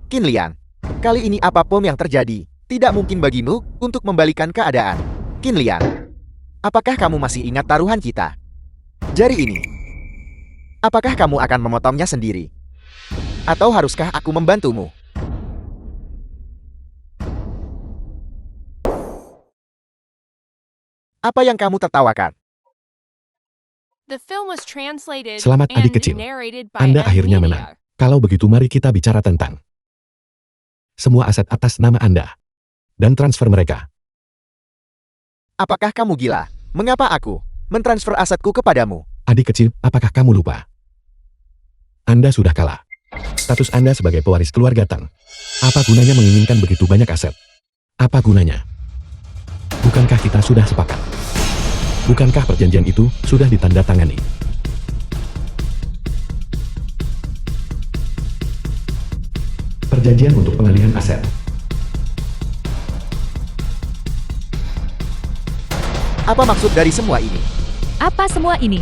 [SPEAKER 3] Qin Lian, kali ini apapun yang terjadi, tidak mungkin bagimu untuk membalikan keadaan. Qin Lian, apakah kamu masih ingat taruhan kita? Jari ini. Apakah kamu akan memotongnya sendiri? Atau haruskah aku membantumu? Apa yang kamu tertawakan?
[SPEAKER 4] The film was translated
[SPEAKER 2] Selamat adik
[SPEAKER 4] and
[SPEAKER 2] kecil.
[SPEAKER 4] narrated by
[SPEAKER 2] Anda
[SPEAKER 4] M
[SPEAKER 2] akhirnya
[SPEAKER 4] Media.
[SPEAKER 2] menang. Kalau begitu mari kita bicara tentang semua aset atas nama Anda dan transfer mereka.
[SPEAKER 3] Apakah kamu gila? Mengapa aku mentransfer asetku kepadamu?
[SPEAKER 2] Adik kecil, apakah kamu lupa? Anda sudah kalah. Status Anda sebagai pewaris keluarga Tang. Apa gunanya menginginkan begitu banyak aset? Apa gunanya? Bukankah kita sudah sepakat? Bukankah perjanjian itu sudah ditandatangani? Perjanjian untuk pengalihan aset.
[SPEAKER 3] Apa maksud dari semua ini?
[SPEAKER 1] Apa semua ini?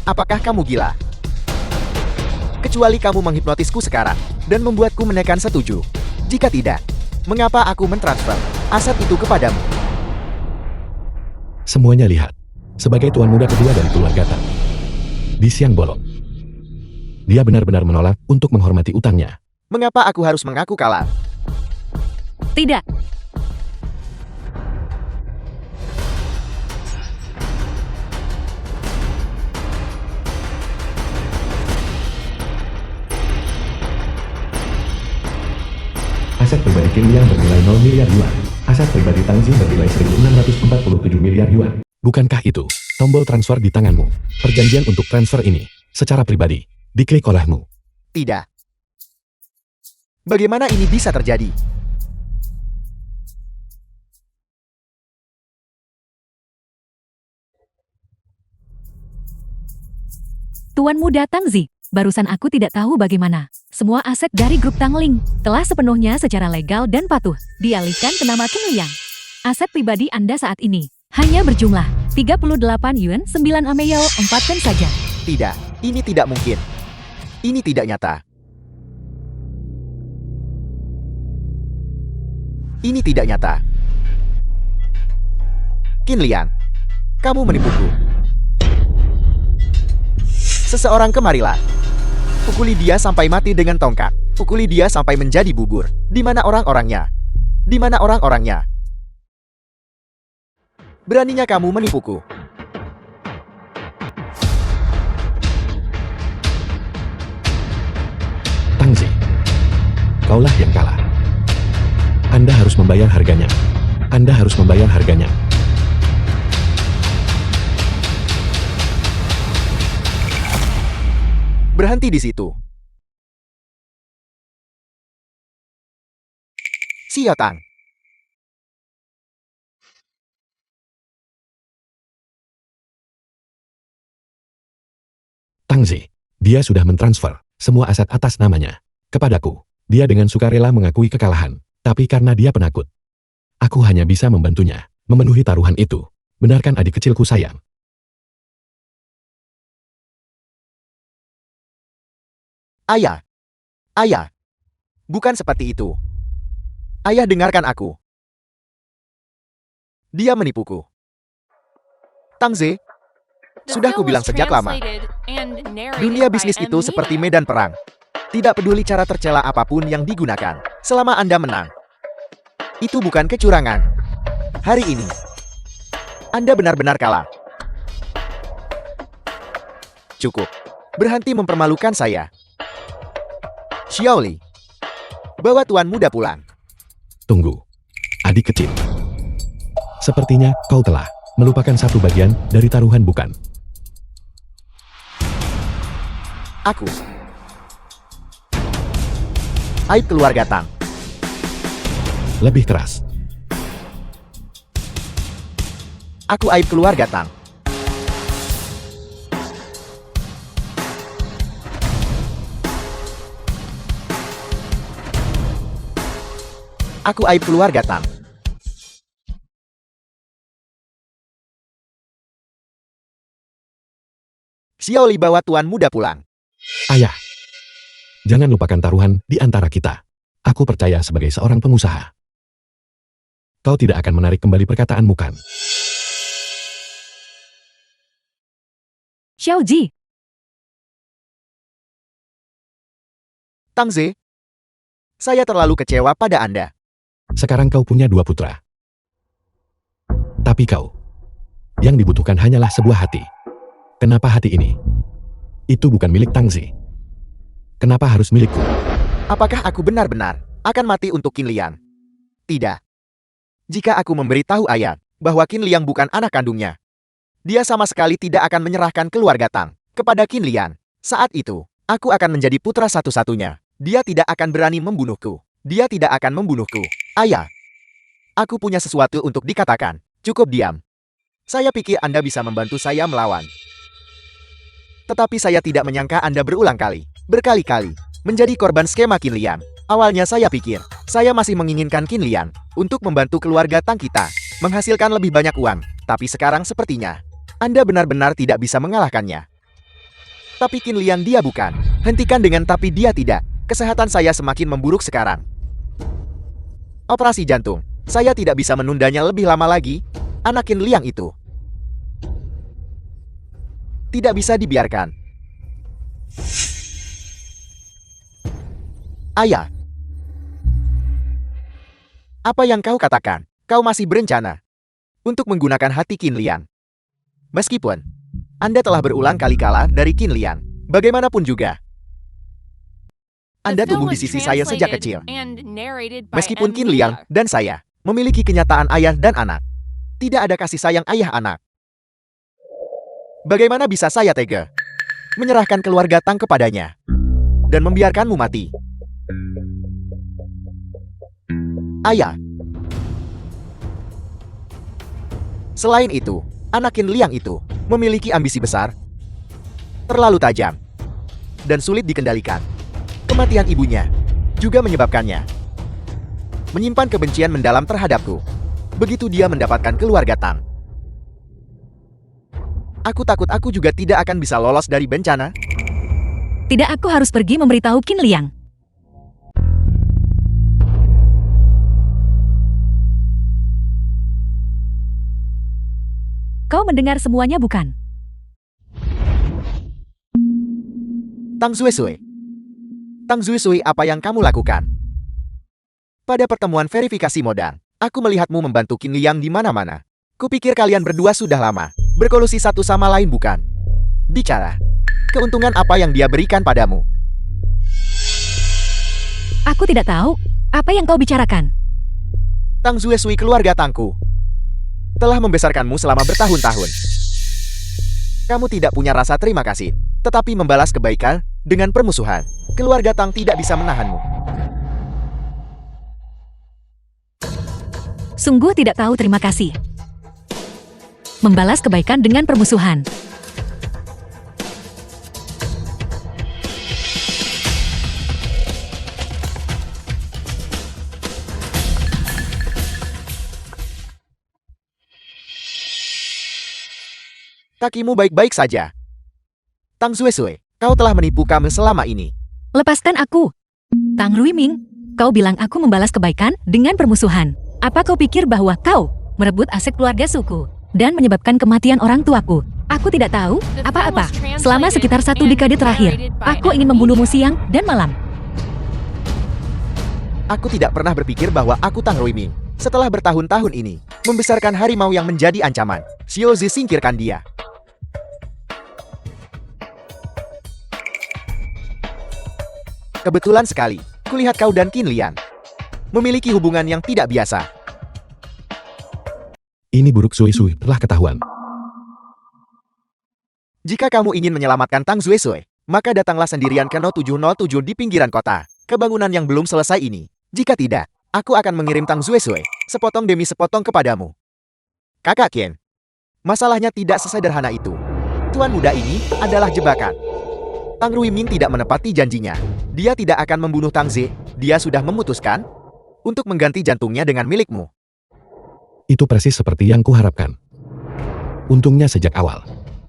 [SPEAKER 3] Apakah kamu gila? Kecuali kamu menghipnotisku sekarang dan membuatku menekan setuju. Jika tidak, mengapa aku mentransfer aset itu kepadamu?
[SPEAKER 2] Semuanya lihat. Sebagai tuan muda kedua dari keluarga Tang. Di siang bolong. Dia benar-benar menolak untuk menghormati utangnya.
[SPEAKER 3] Mengapa aku harus mengaku kalah?
[SPEAKER 1] Tidak.
[SPEAKER 2] Aset pribadi Qin Liang bernilai 0 miliar yuan. Aset pribadi Tang Zi bernilai 1.647 miliar yuan. Bukankah itu tombol transfer di tanganmu? Perjanjian untuk transfer ini, secara pribadi, diklik olehmu.
[SPEAKER 3] Tidak. Bagaimana ini bisa terjadi?
[SPEAKER 1] Tuan Muda Tang Zi, barusan aku tidak tahu bagaimana. Semua aset dari grup Tang Ling telah sepenuhnya secara legal dan patuh dialihkan ke nama Qin Liang. Aset pribadi Anda saat ini hanya berjumlah 38 yuan 9 ameyao 4 pen saja.
[SPEAKER 3] Tidak, ini tidak mungkin. Ini tidak nyata. Ini tidak nyata. Qin Lian, kamu menipuku. Seseorang kemarilah. Pukuli dia sampai mati dengan tongkat. Pukuli dia sampai menjadi bubur. Di mana orang-orangnya? Di mana orang-orangnya? Beraninya kamu menipuku.
[SPEAKER 2] Tang Zi, kaulah yang kalah. Anda harus membayar harganya. Anda harus membayar harganya.
[SPEAKER 3] Berhenti di situ. Xiao Tang.
[SPEAKER 2] Tang Zi. Dia sudah mentransfer semua aset atas namanya kepadaku. Dia dengan sukarela mengakui kekalahan, tapi karena dia penakut. Aku hanya bisa membantunya memenuhi taruhan itu. Benarkan adik kecilku sayang?
[SPEAKER 3] Ayah. Ayah. Bukan seperti itu. Ayah, dengarkan aku. Dia menipuku. Tang Zi,
[SPEAKER 4] The
[SPEAKER 3] sudah
[SPEAKER 4] film
[SPEAKER 3] kubilang
[SPEAKER 4] was
[SPEAKER 3] sejak lama.
[SPEAKER 4] translated and narrated
[SPEAKER 3] Dunia
[SPEAKER 4] by
[SPEAKER 3] bisnis
[SPEAKER 4] M
[SPEAKER 3] itu seperti
[SPEAKER 4] Media.
[SPEAKER 3] medan perang. Tidak peduli cara tercela apapun yang digunakan, selama Anda menang. Itu bukan kecurangan. Hari ini, Anda benar-benar kalah. Cukup. Berhenti mempermalukan saya. Xiaoli, bawa tuan muda pulang.
[SPEAKER 2] Tunggu. Adik kecil. Sepertinya kau telah melupakan satu bagian dari taruhan, bukan?
[SPEAKER 3] Aku. Aib keluarga Tang.
[SPEAKER 2] Lebih keras.
[SPEAKER 3] Aku aib keluarga Tang. Aku aib keluarga Tang. Xiaoli, bawa tuan muda pulang.
[SPEAKER 2] Ayah. Jangan lupakan taruhan di antara kita. Aku percaya sebagai seorang pengusaha. Kau tidak akan menarik kembali perkataanmu, kan?
[SPEAKER 1] Xiao Ji,
[SPEAKER 3] Tang Zi, saya terlalu kecewa pada Anda.
[SPEAKER 2] Sekarang kau punya 2 putra. Tapi kau, yang dibutuhkan hanyalah sebuah hati. Kenapa hati ini? Itu bukan milik Tang Zi. Kenapa harus milikku?
[SPEAKER 3] Apakah aku benar-benar akan mati untuk Qin Liang? Tidak. Jika aku memberitahu ayah bahwa Qin Liang bukan anak kandungnya, dia sama sekali tidak akan menyerahkan keluarga Tang kepada Qin Liang. Saat itu, aku akan menjadi putra satu-satunya. Dia tidak akan berani membunuhku. Dia tidak akan membunuhku. Ayah, aku punya sesuatu untuk dikatakan. Cukup diam. Saya pikir Anda bisa membantu saya melawan. Tetapi saya tidak menyangka Anda berulang kali, berkali-kali, menjadi korban skema Qin Liang. Awalnya saya pikir, saya masih menginginkan Qin Liang untuk membantu keluarga Tang kita, menghasilkan lebih banyak uang. Tapi sekarang sepertinya, Anda benar-benar tidak bisa mengalahkannya. Tapi Qin Liang dia bukan. Hentikan dengan tapi dia tidak. Kesehatan saya semakin memburuk sekarang. Operasi jantung. Saya tidak bisa menundanya lebih lama lagi. Anak Qin Liang itu tidak bisa dibiarkan. Ayah, apa yang kau katakan? Kau masih berencana untuk menggunakan hati Qin Liang. Meskipun Anda telah berulang kali kalah dari Qin Liang, bagaimanapun juga, Anda
[SPEAKER 4] The film
[SPEAKER 3] tumbuh di
[SPEAKER 4] was
[SPEAKER 3] sisi saya sejak kecil.
[SPEAKER 4] translated and narrated by
[SPEAKER 3] Meskipun
[SPEAKER 4] M
[SPEAKER 3] Qin Liang
[SPEAKER 4] Media.
[SPEAKER 3] dan saya memiliki kenyataan ayah dan anak, tidak ada kasih sayang ayah-anak. Bagaimana bisa saya tega menyerahkan keluarga Tang kepadanya dan membiarkanmu mati? Ayah. Selain itu, anak Qin Liang itu memiliki ambisi besar, terlalu tajam, dan sulit dikendalikan. Kematian ibunya juga menyebabkannya menyimpan kebencian mendalam terhadapku. Begitu dia mendapatkan keluarga Tang, aku takut aku juga tidak akan bisa lolos dari bencana.
[SPEAKER 1] tidak, aku harus pergi memberitahu Qin Liang. Kau mendengar semuanya, bukan?
[SPEAKER 3] Tang Zuisui. Tang Zuisui, apa yang kamu lakukan? Pada pertemuan verifikasi modal, aku melihatmu membantu Qin Liang di mana-mana. Kupikir kalian berdua sudah lama berkolusi satu sama lain, bukan? Bicara. Keuntungan apa yang dia berikan padamu?
[SPEAKER 1] Aku tidak tahu. Apa yang kau bicarakan?
[SPEAKER 3] Tang Zuisui, keluarga Tangku telah membesarkanmu selama bertahun-tahun. Kamu tidak punya rasa terima kasih, tetapi membalas kebaikan dengan permusuhan. Keluarga Tang tidak bisa menahanmu.
[SPEAKER 1] Sungguh tidak tahu terima kasih. Membalas kebaikan dengan permusuhan.
[SPEAKER 3] Kakimu baik-baik saja. Tang Zuesui, kau telah menipu kami selama ini.
[SPEAKER 1] Lepaskan aku. Tang Ruiming, kau bilang aku membalas kebaikan dengan permusuhan. Apa kau pikir bahwa kau merebut aset keluarga suku dan menyebabkan kematian orang tuaku? Aku tidak tahu apa-apa. Selama sekitar 1 dekade terakhir, aku ingin membunuhmu siang dan malam.
[SPEAKER 3] Aku tidak pernah berpikir bahwa aku Tang Ruiming. Setelah bertahun-tahun ini, membesarkan harimau yang menjadi ancaman. Xiaozi, singkirkan dia. Kebetulan sekali, kulihat kau dan Qin Lian memiliki hubungan yang tidak biasa.
[SPEAKER 2] Ini buruk Zuesui telah ketahuan.
[SPEAKER 3] Jika kamu ingin menyelamatkan Tang Zuesui, maka datanglah sendirian ke No 707 di pinggiran kota. Kebangunan yang belum selesai ini. Jika tidak, aku akan mengirim Tang Zuesui sepotong demi sepotong kepadamu. Kakak Qin, masalahnya tidak sesederhana itu. Tuan muda ini adalah jebakan. Tang Ruiming tidak menepati janjinya. Dia tidak akan membunuh Tang Zi. Dia sudah memutuskan untuk mengganti jantungnya dengan milikmu.
[SPEAKER 2] Itu persis seperti yang kuharapkan. Untungnya sejak awal,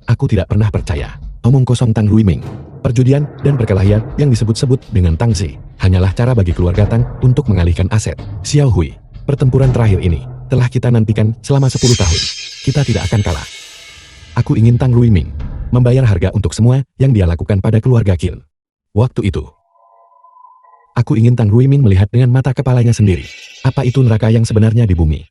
[SPEAKER 2] aku tidak pernah percaya omong kosong Tang Ruiming. Perjudian dan perkelahian yang disebut-sebut dengan Tang Zi hanyalah cara bagi keluarga Tang untuk mengalihkan aset. Xiao Hui, pertempuran terakhir ini telah kita nantikan selama 10 tahun. Kita tidak akan kalah. Aku ingin Tang Ruiming membayar harga untuk semua yang dia lakukan pada keluarga Qin. Waktu itu, aku ingin Tang Ruiming melihat dengan mata kepalanya sendiri apa itu neraka yang sebenarnya di bumi.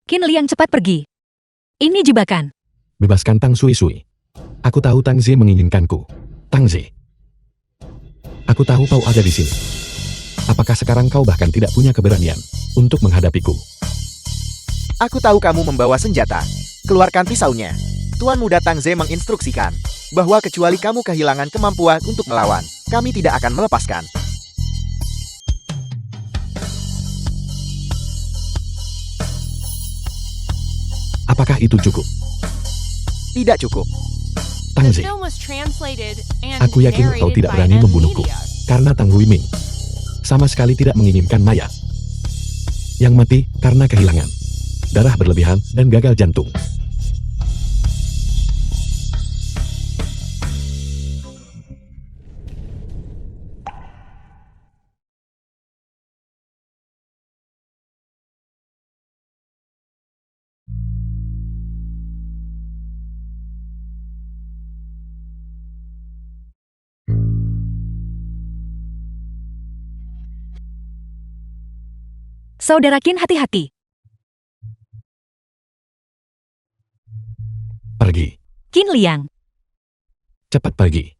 [SPEAKER 1] Qin Liang, cepat pergi. Ini jebakan.
[SPEAKER 2] Bebaskan Tang Zuesui. Aku tahu Tang Zi menginginkanku. Tang Zi, aku tahu kau ada di sini. Apakah sekarang kau bahkan tidak punya keberanian untuk menghadapiku?
[SPEAKER 3] Aku tahu kamu membawa senjata. Keluarkan pisaunya. Tuan muda Tang Zi menginstruksikan bahwa kecuali kamu kehilangan kemampuan untuk melawan, kami tidak akan melepaskan.
[SPEAKER 2] Apakah itu cukup?
[SPEAKER 3] Tidak cukup.
[SPEAKER 2] Tang
[SPEAKER 4] The
[SPEAKER 2] Zi,
[SPEAKER 4] film was translated and
[SPEAKER 2] aku yakin kau
[SPEAKER 4] narrated
[SPEAKER 2] tidak
[SPEAKER 4] by
[SPEAKER 2] berani
[SPEAKER 4] M
[SPEAKER 2] membunuhku.
[SPEAKER 4] Media.
[SPEAKER 2] Karena Tang Ruiming sama sekali tidak menginginkan mayat yang mati karena kehilangan darah berlebihan dan gagal jantung.
[SPEAKER 1] Saudara Qin, hati-hati.
[SPEAKER 2] Pergi,
[SPEAKER 1] Qin Liang.
[SPEAKER 2] cepat pergi.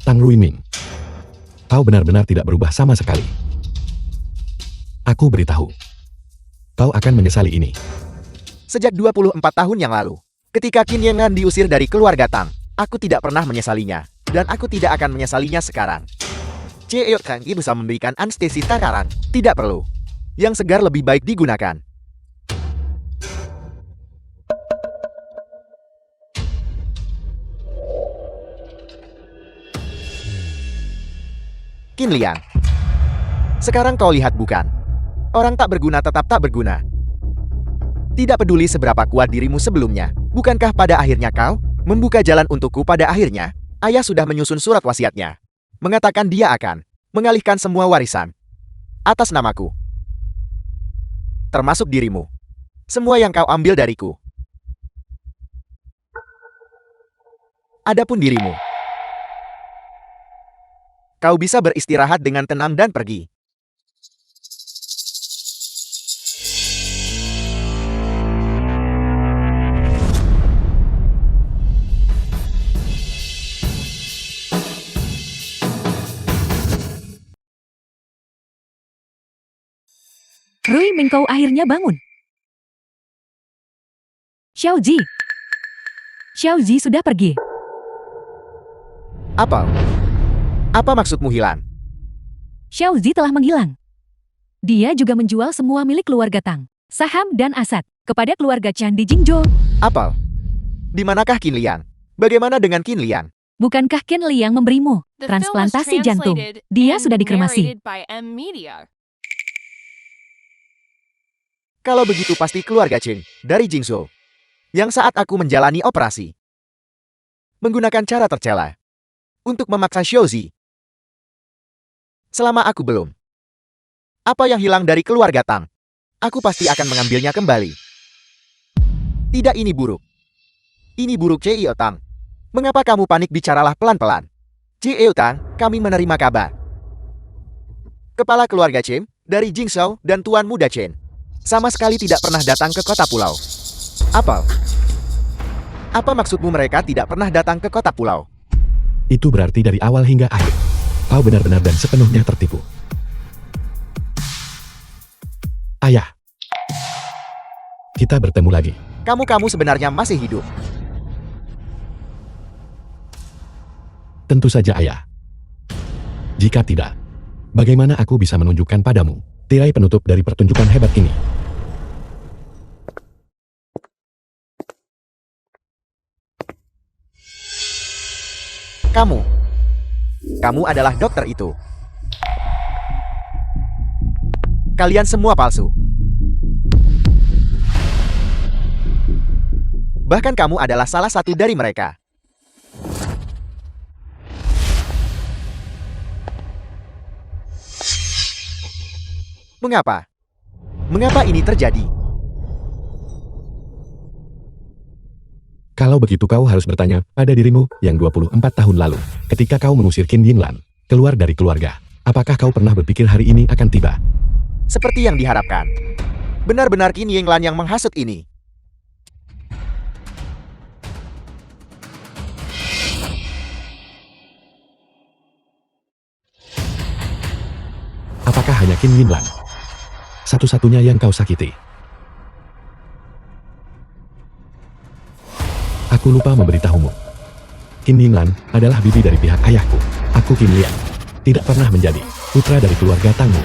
[SPEAKER 2] Tang Ruiming, kau benar-benar tidak berubah sama sekali. Aku beritahu, kau akan menyesali ini.
[SPEAKER 3] Sejak 24 tahun yang lalu, ketika Qin Yangan diusir dari keluarga Tang, aku tidak pernah menyesalinya, dan aku tidak akan menyesalinya sekarang. Ceot Kang bisa memberikan anestesi takaran, tidak perlu. Yang segar lebih baik digunakan. Qin Liang, sekarang kau lihat bukan? Orang tak berguna tetap tak berguna. Tidak peduli seberapa kuat dirimu sebelumnya, bukankah pada akhirnya kau membuka jalan untukku? Pada akhirnya, ayah sudah menyusun surat wasiatnya, mengatakan dia akan mengalihkan semua warisan atas namaku, termasuk dirimu. Semua yang kau ambil dariku. Adapun dirimu, kau bisa beristirahat dengan tenang dan pergi.
[SPEAKER 1] Rui Mingkou akhirnya bangun. Xiaoji. Xiaoji sudah pergi.
[SPEAKER 3] Apa? Apa maksudmu hilang?
[SPEAKER 1] Xiaoji telah menghilang. Dia juga menjual semua milik keluarga Tang, saham dan aset, kepada keluarga Chan di Jingzhou.
[SPEAKER 3] Apa? Di manakah Qin Liang? Bagaimana dengan Qin Liang?
[SPEAKER 1] Bukankah Qin Liang memberimu
[SPEAKER 4] The film was
[SPEAKER 1] transplantasi jantung?
[SPEAKER 4] translated
[SPEAKER 1] Dia
[SPEAKER 4] and
[SPEAKER 1] sudah dikremasi.
[SPEAKER 4] narrated by M Media.
[SPEAKER 3] Kalau begitu pasti keluarga Chen dari Jingzhou. Yang saat aku menjalani operasi. Menggunakan cara tercela. Untuk memaksa Xiaozi. Selama aku belum. Apa yang hilang dari keluarga Tang? Aku pasti akan mengambilnya kembali. Tidak, ini buruk. Ini buruk, Cio Tang. Mengapa kamu panik? Bicaralah pelan-pelan. Cio Tang, kami menerima kabar. Kepala keluarga Chen dari Jingzhou dan Tuan Muda Chen sama sekali tidak pernah datang ke kota pulau. Apa? Apa maksudmu mereka tidak pernah datang ke kota pulau?
[SPEAKER 2] Itu berarti dari awal hingga akhir. Kau benar-benar dan sepenuhnya tertipu. Ayah. Kita bertemu lagi.
[SPEAKER 3] Kamu sebenarnya masih hidup.
[SPEAKER 2] Tentu saja, Ayah. Jika tidak, bagaimana aku bisa menunjukkan padamu tirai penutup dari pertunjukan hebat ini?
[SPEAKER 3] Kamu adalah dokter itu. Kalian semua palsu. Bahkan kamu adalah salah satu dari mereka. Mengapa? Mengapa ini terjadi?
[SPEAKER 2] Kalau begitu kau harus bertanya pada dirimu yang 24 tahun lalu, ketika kau mengusir Qin Yinglan keluar dari keluarga. Apakah kau pernah berpikir hari ini akan tiba?
[SPEAKER 3] Seperti yang diharapkan. Benar-benar Qin Yinglan yang menghasut ini.
[SPEAKER 2] Apakah hanya Qin Yinglan satu-satunya yang kau sakiti? Aku lupa memberitahumu. Qin Yinglan adalah bibi dari pihak ayahku. Aku Qin Liang. Tidak pernah menjadi putra dari keluarga Tangmu.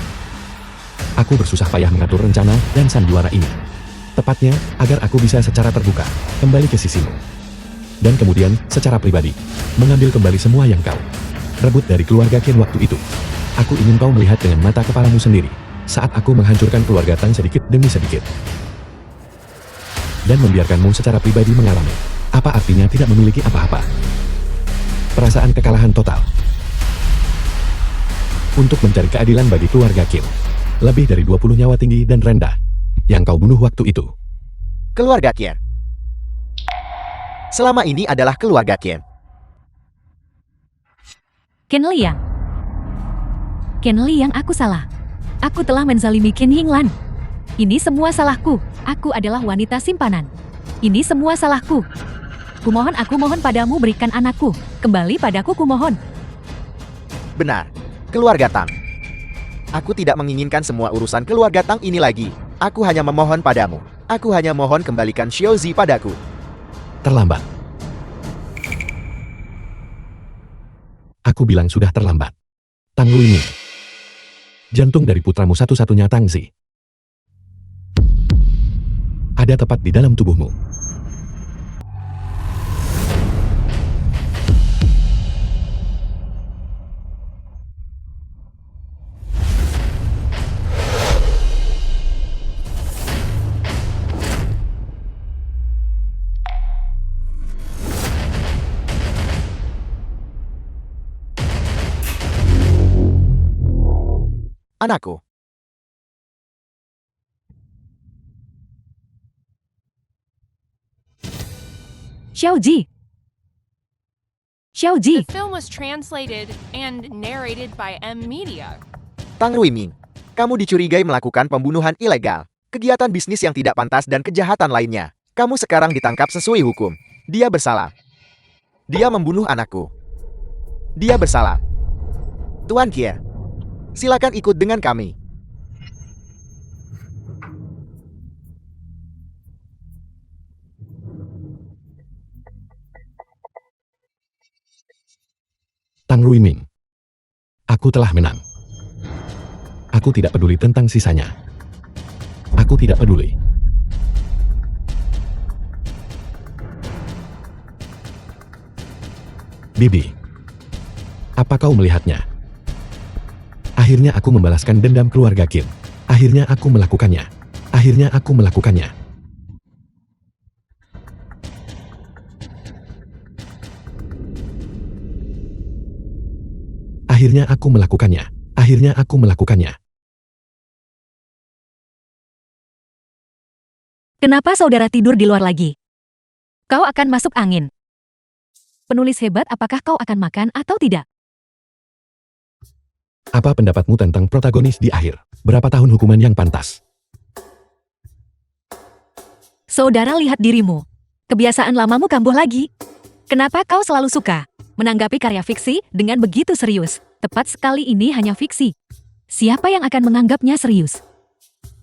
[SPEAKER 2] Aku bersusah payah mengatur rencana dan sandiwara ini. Tepatnya, agar aku bisa secara terbuka kembali ke sisimu. Dan kemudian, secara pribadi, mengambil kembali semua yang kau rebut dari keluarga Qin waktu itu. Aku ingin kau melihat dengan mata kepalamu sendiri saat aku menghancurkan keluarga Tang sedikit demi sedikit. Dan membiarkanmu secara pribadi mengalami apa artinya tidak memiliki apa-apa. Perasaan kekalahan total. Untuk mencari keadilan bagi keluarga Qin. Lebih dari 20 nyawa tinggi dan rendah yang kau bunuh waktu itu.
[SPEAKER 3] Keluarga Qin. Selama ini adalah keluarga Qin.
[SPEAKER 1] Qin Liang. Qin Liang, aku salah. Aku telah menzalimi Qin Yinglan. Ini semua salahku. Aku adalah wanita simpanan. Ini semua salahku. Kumohon, aku mohon padamu, berikan anakku kembali padaku, kumohon.
[SPEAKER 3] Benar. Keluarga Tang. Aku tidak menginginkan semua urusan keluarga Tang ini lagi. Aku hanya memohon padamu. Aku hanya mohon kembalikan Xiaozi padaku.
[SPEAKER 2] Terlambat. Aku bilang sudah terlambat. Tang Luiming. Jantung dari putramu satu-satunya Tang Zi. Ada tepat di dalam tubuhmu.
[SPEAKER 3] Anakku.
[SPEAKER 1] Xiaoji. Xiaoji.
[SPEAKER 4] The film was translated and narrated by M Media.
[SPEAKER 3] Tang Ruiming. Kamu dicurigai melakukan pembunuhan ilegal, kegiatan bisnis yang tidak pantas dan kejahatan lainnya. Kamu sekarang ditangkap sesuai hukum. Dia bersalah. Dia membunuh anakku. Dia bersalah. Tuan Kia. Silakan ikut dengan kami.
[SPEAKER 2] Tang Ruiming. Aku telah menang. Aku tidak peduli tentang sisanya. Aku tidak peduli. Bibi. Apa kau melihatnya? Akhirnya aku membalaskan dendam keluarga Kim. Akhirnya aku melakukannya. Akhirnya aku melakukannya. Akhirnya aku melakukannya. Akhirnya aku melakukannya.
[SPEAKER 1] Kenapa saudara tidur di luar lagi? Kau akan masuk angin. Penulis hebat, apakah kau akan makan atau tidak?
[SPEAKER 2] Apa pendapatmu tentang protagonis di akhir? Berapa tahun hukuman yang pantas?
[SPEAKER 1] Saudara, lihat dirimu. Kebiasaan lamamu kambuh lagi. Kenapa kau selalu suka menanggapi karya fiksi dengan begitu serius? Tepat sekali, ini hanya fiksi. Siapa yang akan menganggapnya serius?